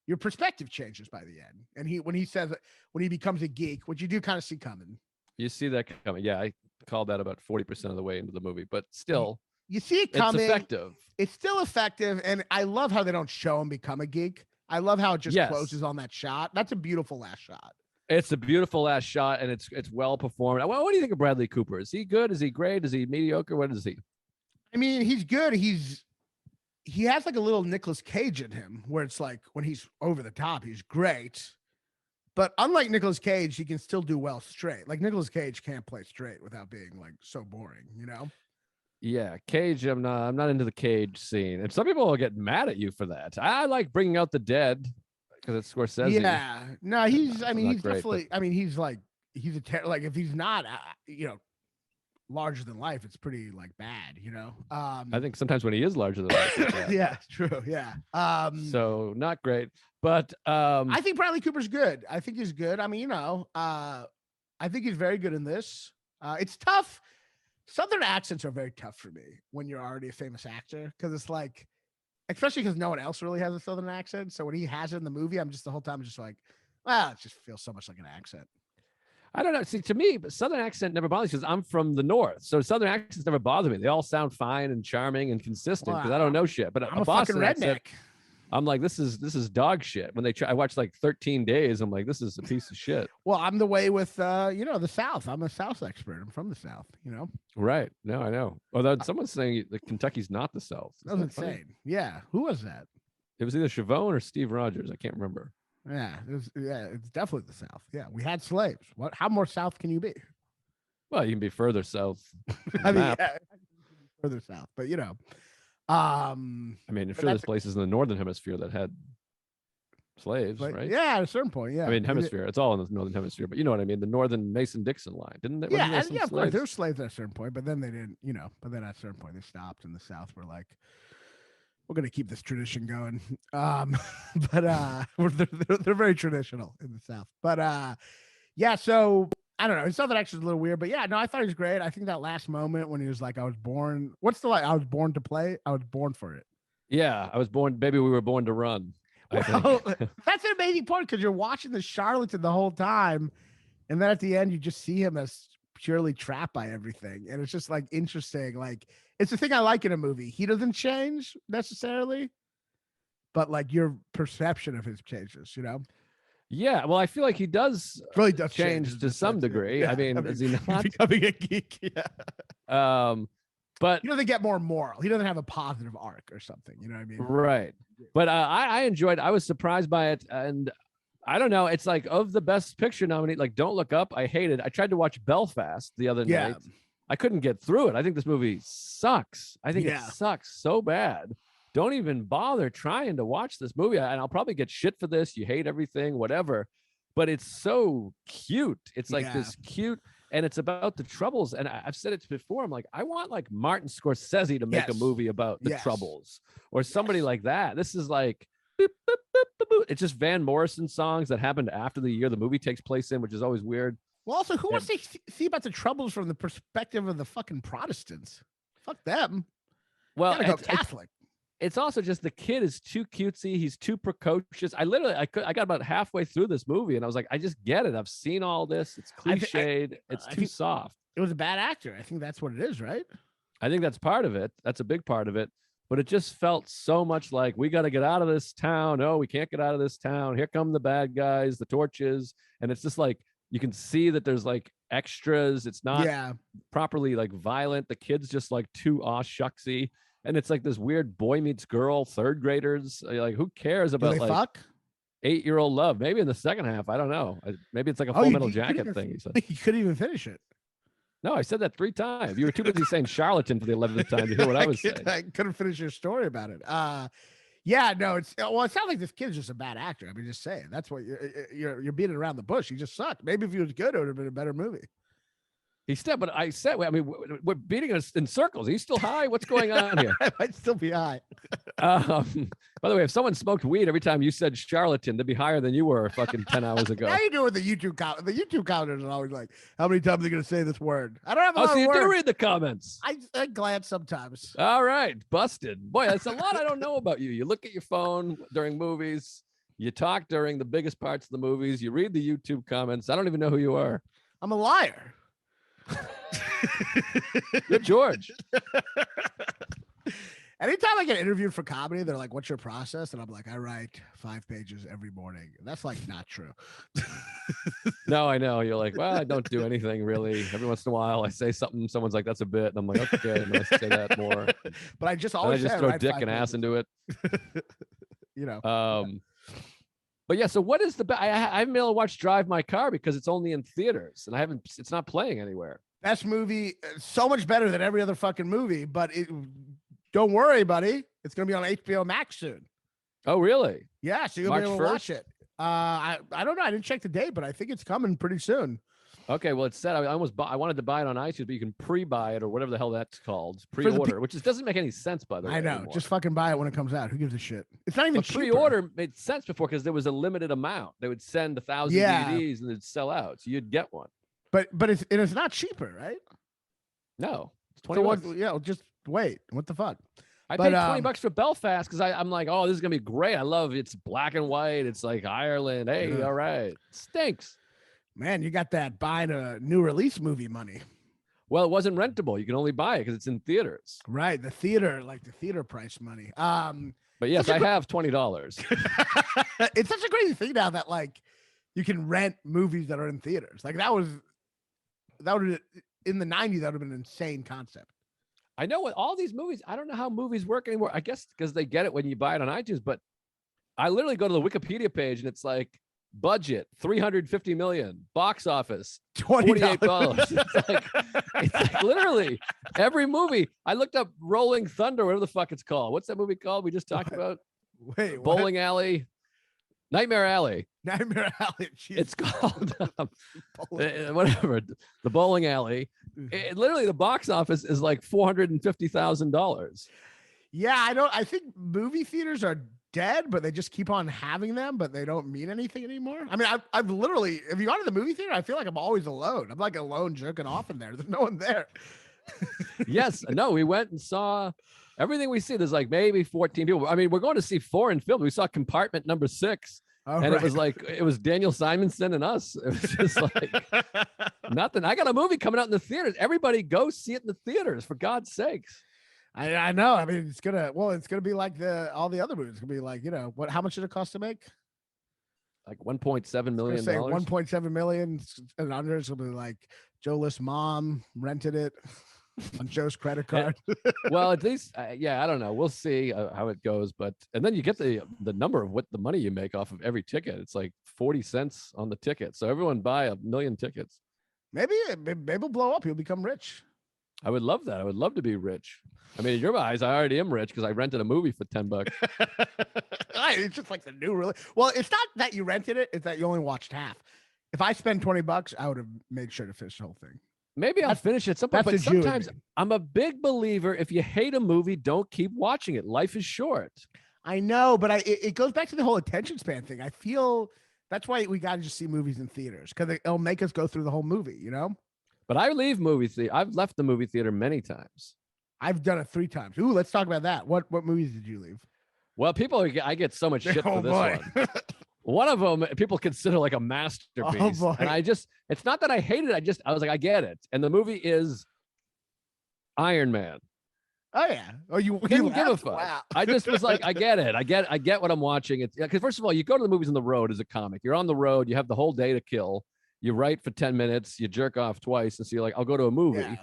Speaker 2: your perspective changes by the end. And when he becomes a geek, which you do kind of see coming.
Speaker 1: You see that coming. Yeah, I called that about 40% of the way into the movie, but still.
Speaker 2: You see it coming.
Speaker 1: It's effective.
Speaker 2: It's still effective. And I love how they don't show him become a geek. I love how it just closes on that shot. That's a beautiful last shot.
Speaker 1: It's a beautiful last shot, and it's well performed. What do you think of Bradley Cooper? Is he good? Is he great? Is he mediocre? What is he?
Speaker 2: I mean, he's good. He has like a little Nicolas Cage in him, where it's like when he's over the top, he's great. But unlike Nicolas Cage, he can still do well straight. Like Nicolas Cage can't play straight without being like so boring, you know?
Speaker 1: Yeah, Cage. I'm not into the Cage scene, and some people will get mad at you for that. I like Bringing Out the Dead because it's Scorsese.
Speaker 2: Yeah, no,
Speaker 1: And
Speaker 2: I
Speaker 1: it's
Speaker 2: mean,
Speaker 1: not
Speaker 2: he's
Speaker 1: great, but
Speaker 2: definitely. I mean, he's like, like if he's not, larger than life, it's pretty like bad,
Speaker 1: I think sometimes when he is larger than life, it's bad.
Speaker 2: Yeah, true. Yeah.
Speaker 1: So not great, but
Speaker 2: I think Bradley Cooper's good. I think he's good. I mean, I think he's very good in this. It's tough. Southern accents are very tough for me when you're already a famous actor because it's like, especially because no one else really has a Southern accent. So when he has it in the movie, I'm just the whole time just like, well, it just feels so much like an accent.
Speaker 1: I don't know. See, to me, but Southern accent never bothers me because I'm from the North, so Southern accents never bother me. They all sound fine and charming and consistent because I don't know shit. But
Speaker 2: I'm
Speaker 1: a
Speaker 2: a fucking
Speaker 1: Boston accent,
Speaker 2: redneck.
Speaker 1: I'm like, this is dog shit. When they try, I watched like 13 Days. I'm like, this is a piece of shit.
Speaker 2: Well, I'm the way with the South. I'm a South expert. I'm from the South.
Speaker 1: Right? No, I know. Although someone's saying that Kentucky's not the South.
Speaker 2: That was insane. Yeah, who was that?
Speaker 1: It was either Chavone or Steve Rogers. I can't remember.
Speaker 2: Yeah, it's definitely the South. Yeah, we had slaves. What? How more South can you be?
Speaker 1: Well, you can be further south.
Speaker 2: I mean, further south, but
Speaker 1: I mean, I'm sure there's places in the northern hemisphere that had slaves, right?
Speaker 2: Yeah, at a certain point, yeah.
Speaker 1: I mean, hemisphere. It's all in the northern hemisphere, but you know what I mean. The northern Mason-Dixon line, didn't it?
Speaker 2: Yeah, yeah, of course. There were slaves at a certain point, but then they didn't. But then at a certain point, they stopped, and the South were like, "We're going to keep this tradition going." But they're very traditional in the South. But yeah. So I don't know. His Southern accent is a little weird, but yeah, no, I thought he was great. I think that last moment when he was like, "I was born." What's the like? I was born to play. I was born for it.
Speaker 1: Yeah, I was born. Baby, we were born to run.
Speaker 2: Well, that's an amazing part because you're watching the charlatan the whole time, and then at the end you just see him as purely trapped by everything, and it's just like interesting. Like it's the thing I like in a movie. He doesn't change necessarily, but like your perception of his changes.
Speaker 1: Yeah, well, I feel like he does
Speaker 2: really does
Speaker 1: change to some degree.
Speaker 2: Yeah.
Speaker 1: I mean, is he not
Speaker 2: becoming a geek? Yeah.
Speaker 1: But
Speaker 2: he doesn't get more moral. He doesn't have a positive arc or something. You know what I mean?
Speaker 1: Right. But I enjoyed. I was surprised by it, and I don't know. It's like of the Best Picture nominee, like Don't Look Up. I hated. I tried to watch Belfast the other night. I couldn't get through it. I think this movie sucks. I think it sucks so bad. Don't even bother trying to watch this movie. And I'll probably get shit for this. You hate everything, whatever. But it's so cute. It's like this cute. And it's about the Troubles. And I've said it before. I'm like, I want like Martin Scorsese to make a movie about the Troubles or somebody like that. This is like, boop, boop, boop, boop, boop. It's just Van Morrison songs that happened after the year the movie takes place in, which is always weird.
Speaker 2: Well, also, who wants to see about the Troubles from the perspective of the fucking Protestants? Fuck them.
Speaker 1: Well,
Speaker 2: go Catholic.
Speaker 1: It's also just the kid is too cutesy. He's too precocious. I got about halfway through this movie and I was like, I just get it. I've seen all this. It's cliched. It's too soft.
Speaker 2: It was a bad actor. I think that's what it is, right?
Speaker 1: I think that's part of it. That's a big part of it. But it just felt so much like we got to get out of this town. Oh, we can't get out of this town. Here come the bad guys, the torches. And it's just like, you can see that there's like extras. It's not properly like violent. The kid's just like too aw shucksy. And it's like this weird boy meets girl, third graders. Like, who cares about like
Speaker 2: fuck?
Speaker 1: 8-year-old love? Maybe in the second half. I don't know. Maybe it's like a Full Metal Jacket thing. He said.
Speaker 2: You couldn't even finish it.
Speaker 1: No, I said that 3 times. You were too busy saying charlatan for the 11th time to hear what I was saying.
Speaker 2: I couldn't finish your story about it. Yeah, no, it sounds like this kid's just a bad actor. I mean, just saying. That's what you're beating around the bush. He just sucked. Maybe if he was good, it would have been a better movie.
Speaker 1: But I said, I mean, we're beating us in circles. He's still high. What's going on here?
Speaker 2: I might still be high.
Speaker 1: By the way, if someone smoked weed every time you said charlatan, they'd be higher than you were fucking 10 hours ago.
Speaker 2: How you doing with the YouTube comment? The YouTube commenters are always like, how many times are they going to say this word? I don't have a lot of words.
Speaker 1: So you do read the comments.
Speaker 2: I glance sometimes.
Speaker 1: All right. Busted. Boy, that's a lot I don't know about you. You look at your phone during movies. You talk during the biggest parts of the movies. You read the YouTube comments. I don't even know who you are.
Speaker 2: I'm a liar.
Speaker 1: You're George.
Speaker 2: Anytime I get interviewed for comedy, they're like, "What's your process?" And I'm like, "I write 5 pages every morning." And that's like not true.
Speaker 1: No, I know. You're like, well, I don't do anything really. Every once in a while, I say something. Someone's like, "That's a bit," and I'm like, "Okay." And I say that more.
Speaker 2: But I just always
Speaker 1: throw dick and ass into it. But yeah, so what is I haven't been able to watch Drive My Car because it's only in theaters and it's not playing anywhere.
Speaker 2: Best movie, so much better than every other fucking movie. But don't worry, buddy. It's gonna be on HBO Max soon.
Speaker 1: Oh, really?
Speaker 2: Yeah, so you'll
Speaker 1: March
Speaker 2: be able to
Speaker 1: 1st?
Speaker 2: watch it. I don't know. I didn't check the date, but I think it's coming pretty soon.
Speaker 1: Okay, well, it's said I wanted to buy it on iTunes, but you can pre-buy it or whatever the hell that's called,
Speaker 2: For the
Speaker 1: pre-order, which doesn't make any sense, by the way.
Speaker 2: I know.
Speaker 1: anymore.
Speaker 2: Just fucking buy it when it comes out. Who gives a shit? It's not even
Speaker 1: But
Speaker 2: cheaper.
Speaker 1: pre-order made sense before because there was a limited amount. They would send 1,000
Speaker 2: Yeah.
Speaker 1: DVDs and it'd sell out, so you'd get one.
Speaker 2: But it's not cheaper, right?
Speaker 1: No, it's
Speaker 2: So
Speaker 1: 20
Speaker 2: what?
Speaker 1: bucks.
Speaker 2: Yeah, just wait. What the fuck?
Speaker 1: I
Speaker 2: but,
Speaker 1: paid 20 bucks for Belfast because I'm like, oh, this is gonna be great. I love it's black and white. It's like Ireland. Hey,
Speaker 2: Yeah.
Speaker 1: all right, stinks.
Speaker 2: Man, you got that buying a new release movie money.
Speaker 1: Well, it wasn't rentable. You can only buy it because it's in theaters.
Speaker 2: Right. The theater price money.
Speaker 1: But yes, I have $20.
Speaker 2: It's such a crazy thing now that like you can rent movies that are in theaters. Like that would in the 90s, that would have been an insane concept.
Speaker 1: I know what all these movies, I don't know how movies work anymore. I guess because they get it when you buy it on iTunes, but I literally go to the Wikipedia page and it's like budget 350 million, box office $48. It's like literally every movie. I looked up Rolling Thunder, whatever the fuck it's called. What's that movie called? We just talked about
Speaker 2: Wait, what?
Speaker 1: Bowling Alley, Nightmare Alley.
Speaker 2: Nightmare Alley.
Speaker 1: It's called whatever, the Bowling Alley. Literally, the box office is like $450,000.
Speaker 2: Yeah, I think movie theaters are dead, but they just keep on having them, but they don't mean anything anymore. I mean, I've literally, if you go to the movie theater, I feel like I'm always alone. I'm like alone jerking off in there. There's no one there.
Speaker 1: Yes, no, we went and saw everything we see. There's like maybe 14 people. I mean, we're going to see foreign films. We saw Compartment Number 6. And it was like, it was Daniel Simonson and us. It was just like nothing. I got a movie coming out in the theaters. Everybody go see it in the theaters, for God's sakes.
Speaker 2: I know. I mean, it's gonna be like all the other movies. It's gonna be like, how much did it cost to make?
Speaker 1: Like $1.7 million.
Speaker 2: Say 1.7 million and under. It's gonna be like Joe List's mom rented it on Joe's credit card.
Speaker 1: Well, at least, yeah, I don't know. We'll see how it goes. But and then you get the number of what the money you make off of every ticket. It's like 40 cents on the ticket. So everyone buy 1 million tickets.
Speaker 2: Maybe it'll blow up. You'll become rich.
Speaker 1: I would love that. I would love to be rich. I mean, in your eyes, I already am rich because I rented a movie for $10.
Speaker 2: It's just like the new release. Well, it's not that you rented it; it's that you only watched half. If I spend $20, I would have made sure to finish the whole thing.
Speaker 1: Maybe I'll finish it at some point, but
Speaker 2: that's the Jew in
Speaker 1: sometimes
Speaker 2: me.
Speaker 1: I'm a big believer. If you hate a movie, don't keep watching it. Life is short.
Speaker 2: I know, but it goes back to the whole attention span thing. I feel that's why we got to just see movies in theaters because it'll make us go through the whole movie,
Speaker 1: But I leave movie theater. I've left the movie theater many times.
Speaker 2: I've done it 3 times. Ooh, let's talk about that. What movies did you leave?
Speaker 1: Well, I get so much shit for this one. One of them people consider like a masterpiece.
Speaker 2: boy.
Speaker 1: And it's not that I hate it. I was like, I get it. And the movie is Iron Man.
Speaker 2: Oh yeah. Oh, you
Speaker 1: Didn't give a
Speaker 2: laughed?
Speaker 1: fuck.
Speaker 2: Wow.
Speaker 1: I just was like, I get it. I get what I'm watching. It's because first of all, you go to the movies on the road as a comic. You're on the road. You have the whole day to kill. You write for 10 minutes. You jerk off twice. And so you're like, I'll go to a movie.
Speaker 2: Yeah.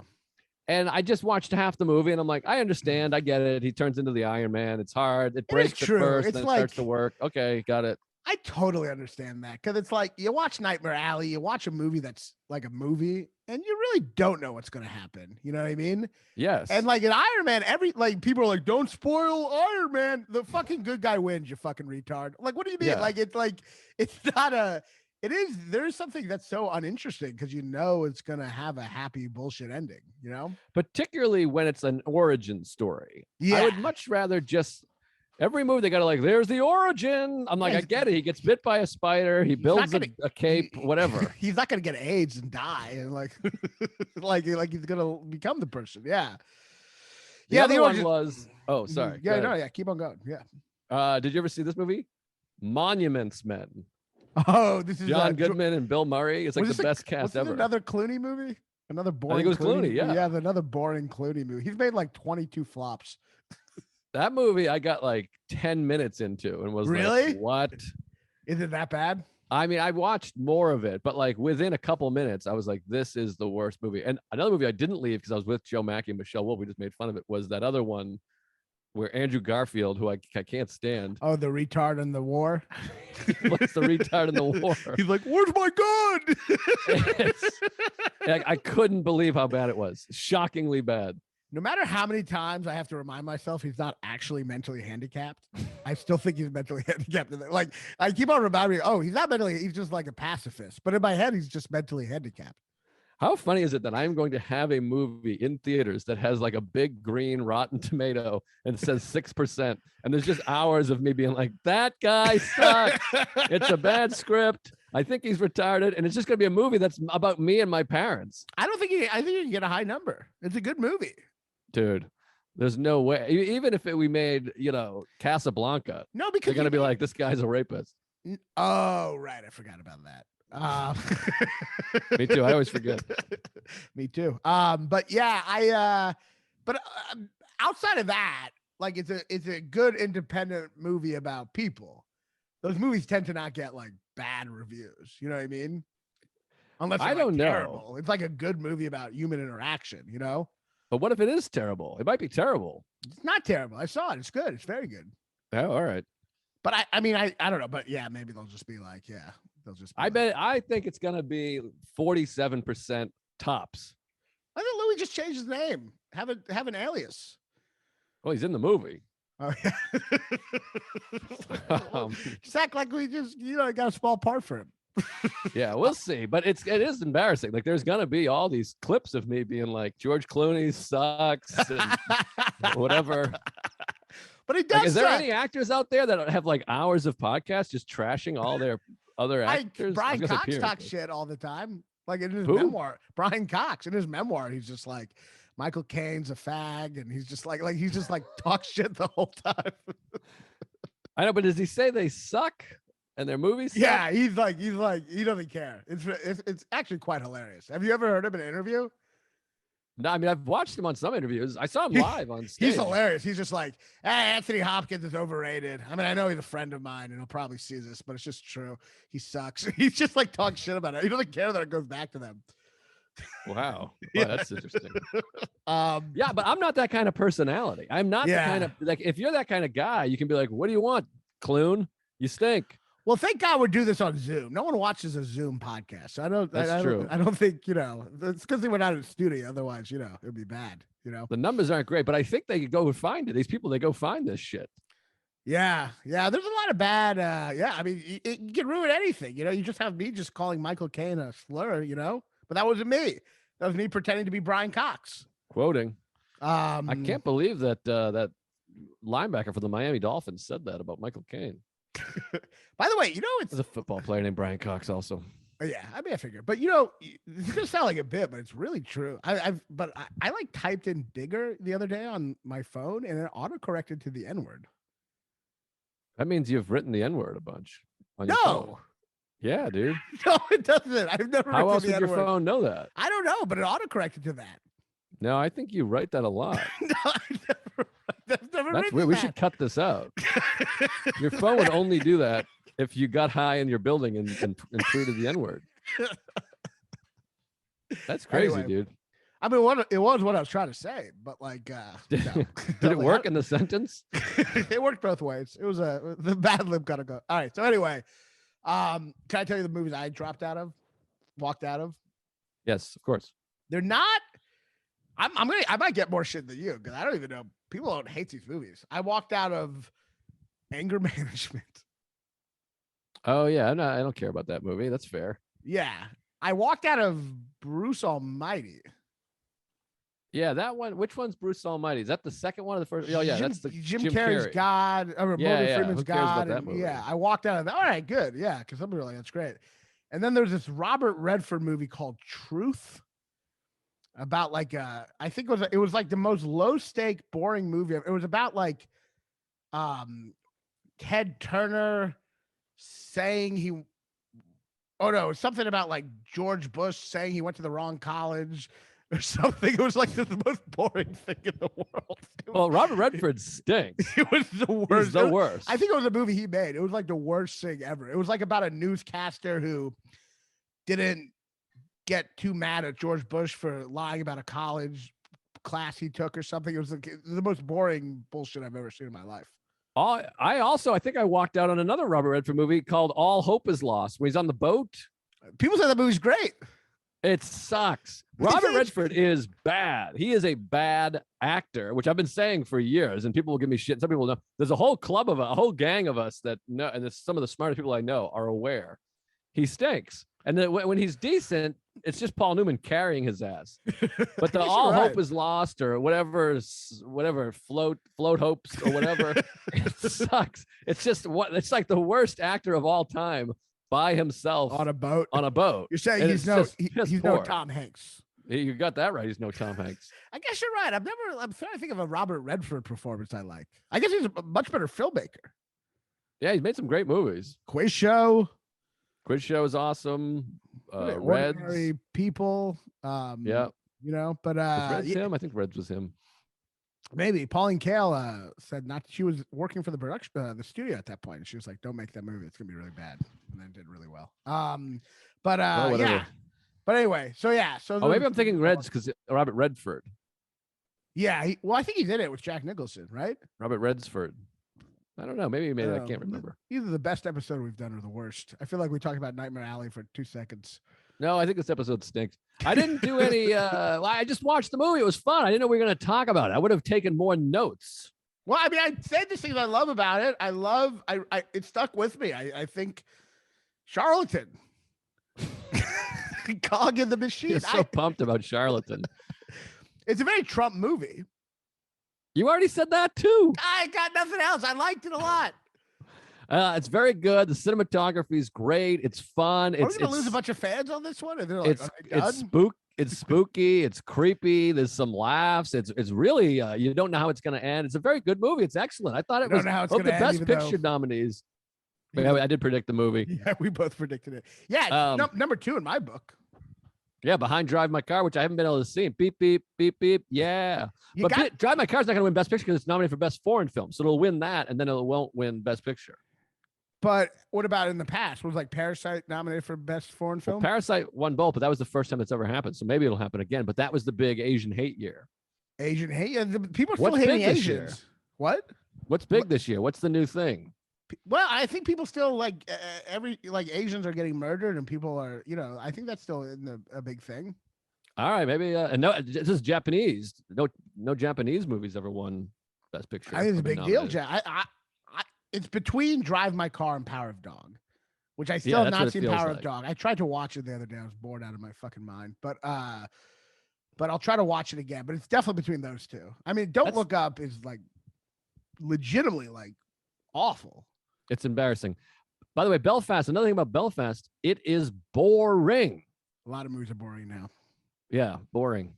Speaker 1: And I just watched half the movie and I'm like, I understand. I get it. He turns into the Iron Man. It's hard. It breaks at
Speaker 2: true.
Speaker 1: first.
Speaker 2: It's
Speaker 1: Then it
Speaker 2: like-
Speaker 1: starts to work. Okay, got it.
Speaker 2: I totally understand that because it's like you watch Nightmare Alley, you watch a movie that's like a movie, and you really don't know what's going to happen. You know what I mean?
Speaker 1: Yes.
Speaker 2: And like in Iron Man, people are like, "Don't spoil Iron Man." The fucking good guy wins. You fucking retard. Like, what do you mean?
Speaker 1: Yeah.
Speaker 2: It's not a. It is. There's something that's so uninteresting because it's going to have a happy bullshit ending.
Speaker 1: Particularly when it's an origin story.
Speaker 2: Yeah.
Speaker 1: I would much rather just every movie they gotta like, there's the origin. I'm like,
Speaker 2: Yeah,
Speaker 1: I get it. He gets bit by a spider, he builds a cape, whatever.
Speaker 2: He's not going to get AIDS and die, and like he's going to become the person. Yeah.
Speaker 1: The other one was sorry.
Speaker 2: Yeah,
Speaker 1: go
Speaker 2: no,
Speaker 1: ahead.
Speaker 2: yeah, keep on going. Yeah.
Speaker 1: Did you ever see this movie? Monuments Men.
Speaker 2: Oh, this is
Speaker 1: John Goodman and Bill Murray. It's like the best cast ever.
Speaker 2: Another Clooney movie? Another boring.
Speaker 1: it was Clooney, yeah.
Speaker 2: Yeah, another boring Clooney movie. He's made like 22 flops.
Speaker 1: That movie I got like 10 minutes into and was
Speaker 2: Really?
Speaker 1: like, what?
Speaker 2: Is it that bad?
Speaker 1: I mean, I watched more of it, but like within a couple minutes, I was like, this is the worst movie. And another movie I didn't leave because I was with Joe Mackey and Michelle Wolf, we just made fun of it, was that other one where Andrew Garfield, who I can't stand,
Speaker 2: Oh, the retard in the war.
Speaker 1: looks the retard in the war.
Speaker 2: He's like, "Where's my gun?"
Speaker 1: I couldn't believe how bad it was. Shockingly bad.
Speaker 2: No matter how many times I have to remind myself he's not actually mentally handicapped, I still think he's mentally handicapped. Like, I keep on reminding me, oh, he's not mentally, he's just like a pacifist. But in my head, he's just mentally handicapped.
Speaker 1: How funny is it that I'm going to have a movie in theaters that has like a big green Rotten Tomato and says 6%, and there's just hours of me being like, that guy sucks. It's a bad script. I think he's retarded, and it's just going to be a movie that's about me and my parents.
Speaker 2: I think you can get a high number. It's a good movie.
Speaker 1: Dude, there's no way. Even if we made, Casablanca,
Speaker 2: No, because
Speaker 1: they're going to be like, this guy's a rapist.
Speaker 2: Oh, right. I forgot about that.
Speaker 1: Me too. I always forget.
Speaker 2: Me too. But yeah, but outside of that, like it's a good independent movie about people. Those movies tend to not get like bad reviews. You know what I mean? Unless
Speaker 1: I don't know.
Speaker 2: Terrible. It's like a good movie about human interaction. You know?
Speaker 1: But what if it is terrible? It might be terrible.
Speaker 2: It's not terrible. I saw it. It's good. It's very good.
Speaker 1: Oh, all right.
Speaker 2: But I mean, I don't know. But yeah, maybe they'll just be like, yeah, they'll just. Be
Speaker 1: I think it's gonna be 47% tops.
Speaker 2: I thought Louis just changed his name. Have an alias.
Speaker 1: Well, he's in the movie.
Speaker 2: Oh yeah. Just act like we just got a small part for him.
Speaker 1: Yeah, we'll see. But it is embarrassing. Like, there's gonna be all these clips of me being like, George Clooney sucks and whatever.
Speaker 2: But he does.
Speaker 1: Like, is there any actors out there that have like hours of podcasts just trashing all their other actors?
Speaker 2: Brian Cox talks shit all the time. Like in his memoir, Brian Cox in his memoir, he's just like, Michael Caine's a fag, and he's just like talks shit the whole time.
Speaker 1: I know, but does he say they suck and their movies suck?
Speaker 2: Yeah, he's like he doesn't care. It's actually quite hilarious. Have you ever heard him in an interview?
Speaker 1: No, I mean, I've watched him on some interviews. I saw him live on stage.
Speaker 2: He's hilarious. He's just like, hey, Anthony Hopkins is overrated. I mean, I know he's a friend of mine, and he'll probably see this, but it's just true. He sucks. He's just like talking shit about it. He doesn't care that it goes back to them.
Speaker 1: Wow.
Speaker 2: Yeah.
Speaker 1: That's interesting. Yeah, but I'm not that kind of personality. I'm not the kind of, like, if you're that kind of guy, you can be like, what do you want, Clune? You stink.
Speaker 2: Well, thank God we do this on Zoom. No one watches a Zoom podcast. So That's true. I don't think, it's because we're not in the studio. Otherwise, it'd be bad,
Speaker 1: The numbers aren't great, but I think they could go and find it. These people, they go find this shit.
Speaker 2: Yeah. Yeah. There's a lot of bad. I mean, it can ruin anything. You just have me just calling Michael Caine a slur, but that wasn't me. That was me pretending to be Brian Cox.
Speaker 1: Quoting. I can't believe that that linebacker for the Miami Dolphins said that about Michael Caine.
Speaker 2: By the way, it's
Speaker 1: There's a football player named Brian Cox also.
Speaker 2: Yeah, I mean, I figured, but it's gonna sound like a bit, but it's really true. I like typed in bigger the other day on my phone, and it autocorrected to the N-word.
Speaker 1: That means you've written the N-word a bunch. On your phone. Yeah, dude.
Speaker 2: No, it doesn't. I've never.
Speaker 1: How else would your phone know that?
Speaker 2: I don't know, but it autocorrected to that.
Speaker 1: No, I think you write that a lot.
Speaker 2: No, I've never
Speaker 1: That's weird. We should cut this out. Your phone would only do that if you got high in your building and tweeted the N-word. That's crazy,
Speaker 2: anyway,
Speaker 1: dude.
Speaker 2: I mean, it was what I was trying to say, but like,
Speaker 1: did it work in the sentence?
Speaker 2: It worked both ways. It was the bad lib gotta go. All right. So anyway, can I tell you the movies I walked out of?
Speaker 1: Yes, of course.
Speaker 2: They're not. I might get more shit than you because I don't even know. People don't hate these movies. I walked out of Anger Management.
Speaker 1: Oh yeah, I don't care about that movie. That's fair.
Speaker 2: Yeah, I walked out of Bruce Almighty.
Speaker 1: Yeah, that one. Which one's Bruce Almighty? Is that the second one or the first? Oh yeah, that's the
Speaker 2: Jim Carrey's God. Or Morgan Freeman's God. Yeah, I walked out of that. All right, good. Yeah, because somebody like that's great. And then there's this Robert Redford movie called Truth. About like I think it was like the most low stake, boring movie. It was about like Ted Turner saying he. Oh no, something about like George Bush saying he went to the wrong college or something. It was like the most boring thing in the world.
Speaker 1: Well, Robert Redford stinks.
Speaker 2: It was the worst.
Speaker 1: He's the worst.
Speaker 2: I think it was a movie he made. It was like the worst thing ever. It was like about a newscaster who didn't get too mad at George Bush for lying about a college class he took or something. It was the most boring bullshit I've ever seen in my life.
Speaker 1: I think I walked out on another Robert Redford movie called All Hope Is Lost, when he's on the boat.
Speaker 2: People say that movie's great.
Speaker 1: It sucks. Robert Redford is bad. He is a bad actor, which I've been saying for years, and people will give me shit. Some people know. There's a whole club of a whole gang of us that know, and some of the smartest people I know are aware. He stinks. And then when he's decent, it's just Paul Newman carrying his ass. But the All Hope Is Lost or whatever float hopes or whatever, it sucks. It's just it's like the worst actor of all time by himself
Speaker 2: on a boat.
Speaker 1: You're
Speaker 2: saying
Speaker 1: and
Speaker 2: he's no Tom Hanks.
Speaker 1: You got that right. He's no Tom Hanks.
Speaker 2: I guess you're right. I'm trying to think of a Robert Redford performance I like. I guess he's a much better filmmaker.
Speaker 1: Yeah, he's made some great movies.
Speaker 2: Quiz Show
Speaker 1: is awesome.
Speaker 2: Ordinary
Speaker 1: Reds.
Speaker 2: People.
Speaker 1: Yeah.
Speaker 2: But
Speaker 1: Reds him? I think Reds was him.
Speaker 2: Maybe. Pauline Kael said she was working for the studio at that point. And she was like, don't make that movie. It's gonna be really bad. And then did really well. Yeah. But anyway, so maybe
Speaker 1: I'm thinking Reds because Robert Redford.
Speaker 2: Yeah, I think he did it with Jack Nicholson, right?
Speaker 1: Robert Redsford. I don't know. Maybe I can't remember.
Speaker 2: Either the best episode we've done or the worst. I feel like we talked about Nightmare Alley for 2 seconds.
Speaker 1: No, I think this episode stinks. I didn't do any. I just watched the movie. It was fun. I didn't know we were going to talk about it. I would have taken more notes.
Speaker 2: Well, I mean, I said the things I love about it. It stuck with me. I think Charlatan. Cog in the machine.
Speaker 1: You're so pumped about Charlatan.
Speaker 2: It's a very Trump movie.
Speaker 1: You already said that too.
Speaker 2: I got nothing else. I liked it a lot.
Speaker 1: It's very good. The cinematography is great. It's fun.
Speaker 2: Are we going to lose a bunch of fans on this one?
Speaker 1: It's spooky. It's creepy. There's some laughs. It's really you don't know how it's going to end. It's a very good movie. It's excellent. I thought it was both the best picture nominees. Yeah, I did predict the movie.
Speaker 2: Yeah, we both predicted it. Yeah, number 2 in my book.
Speaker 1: Yeah, Behind Drive My Car, which I haven't been able to see. Beep, beep, beep, beep. Yeah. Drive My Car is not going to win Best Picture because it's nominated for Best Foreign Film. So it'll win that, and then it won't win Best Picture.
Speaker 2: But what about in the past? Was like Parasite nominated for Best Foreign Film?
Speaker 1: Well, Parasite won both, but that was the first time it's ever happened. So maybe it'll happen again. But that was the big Asian hate year.
Speaker 2: Asian hate? Yeah, people are still hating Asians. What?
Speaker 1: What's big this year? What's the new thing?
Speaker 2: Well, I think people still Asians are getting murdered and people are, I think that's still a big thing.
Speaker 1: All right, maybe. And no, this is Japanese. No Japanese movies ever won Best Picture.
Speaker 2: I think it's a big deal. It's between Drive My Car and Power of Dog, which I still have not seen Power of Dog. I tried to watch it the other day. I was bored out of my fucking mind, but I'll try to watch it again. But it's definitely between those two. I mean, Don't Look Up is like legitimately like awful.
Speaker 1: It's embarrassing. By the way, Belfast, another thing about Belfast, it is boring.
Speaker 2: A lot of movies are boring now.
Speaker 1: Yeah, boring.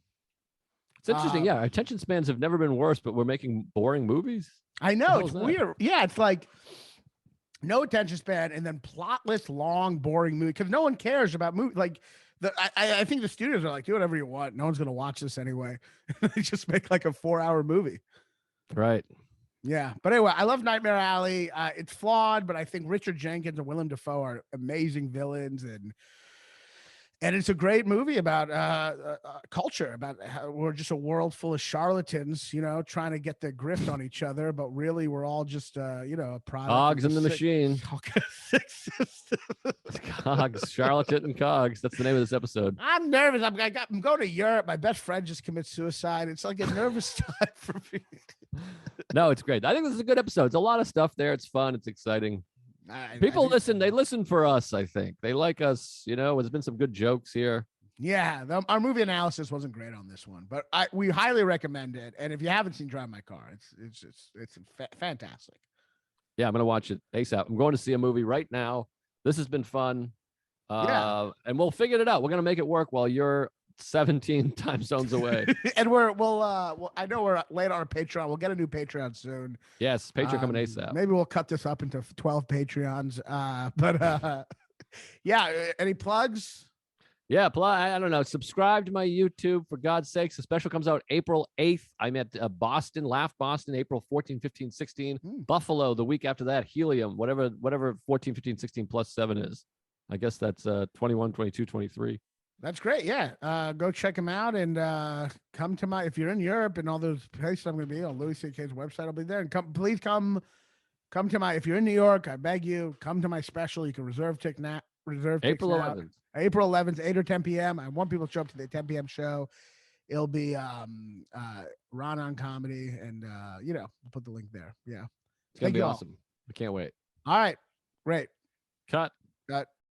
Speaker 1: It's interesting. Yeah, our attention spans have never been worse, but we're making boring movies.
Speaker 2: I know. It's weird. Yeah, it's like no attention span and then plotless, long, boring movie because no one cares about movies. Like, I think the studios are like, do whatever you want. No one's going to watch this anyway. They just make like a 4-hour movie.
Speaker 1: Right.
Speaker 2: Yeah, but anyway, I love Nightmare Alley. It's flawed, but I think Richard Jenkins and Willem Dafoe are amazing villains, and it's a great movie about culture, about how we're just a world full of charlatans, trying to get the grift on each other, but really we're all just a product.
Speaker 1: Cogs in the machine. Cogs, charlatan and cogs. That's the name of this episode.
Speaker 2: I'm nervous. I'm going to Europe. My best friend just commits suicide. It's like a nervous time for me.
Speaker 1: No, it's great. I think this is a good episode. It's a lot of stuff there. It's fun. It's exciting. People listen. They listen for us, I think. They like us. There's been some good jokes here.
Speaker 2: Yeah, our movie analysis wasn't great on this one, but we highly recommend it. And if you haven't seen Drive My Car, it's fantastic. Yeah,
Speaker 1: I'm going to watch it ASAP. I'm going to see a movie right now. This has been fun. And we'll figure it out. We're going to make it work while you're 17 time zones away.
Speaker 2: And we'll I know we're late on our Patreon. We'll get a new Patreon soon.
Speaker 1: Yes, Patreon coming ASAP.
Speaker 2: Maybe we'll cut this up into 12 Patreons. But yeah, any plugs?
Speaker 1: Yeah, I don't know. Subscribe to my YouTube, for God's sakes. The special comes out April 8th. I'm at Boston, Laugh Boston, April 14, 15, 16. Buffalo the week after that, Helium, whatever 14, 15, 16 plus 7 is. I guess that's 21, 22, 23.
Speaker 2: That's great. Yeah. Go check him out and come to if you're in Europe and all those places I'm going to be on Louis C.K.'s website, I'll be there. And please come to if you're in New York, I beg you, come to my special. You can reserve tickets now.
Speaker 1: April 11th.
Speaker 2: April 11th, 8 or 10 p.m. I want people to show up to the 10 p.m. show. It'll be Raanan comedy, and we'll put the link there. Yeah.
Speaker 1: It's going to be awesome. I can't wait.
Speaker 2: All right. Great.
Speaker 1: Cut.
Speaker 2: Cut.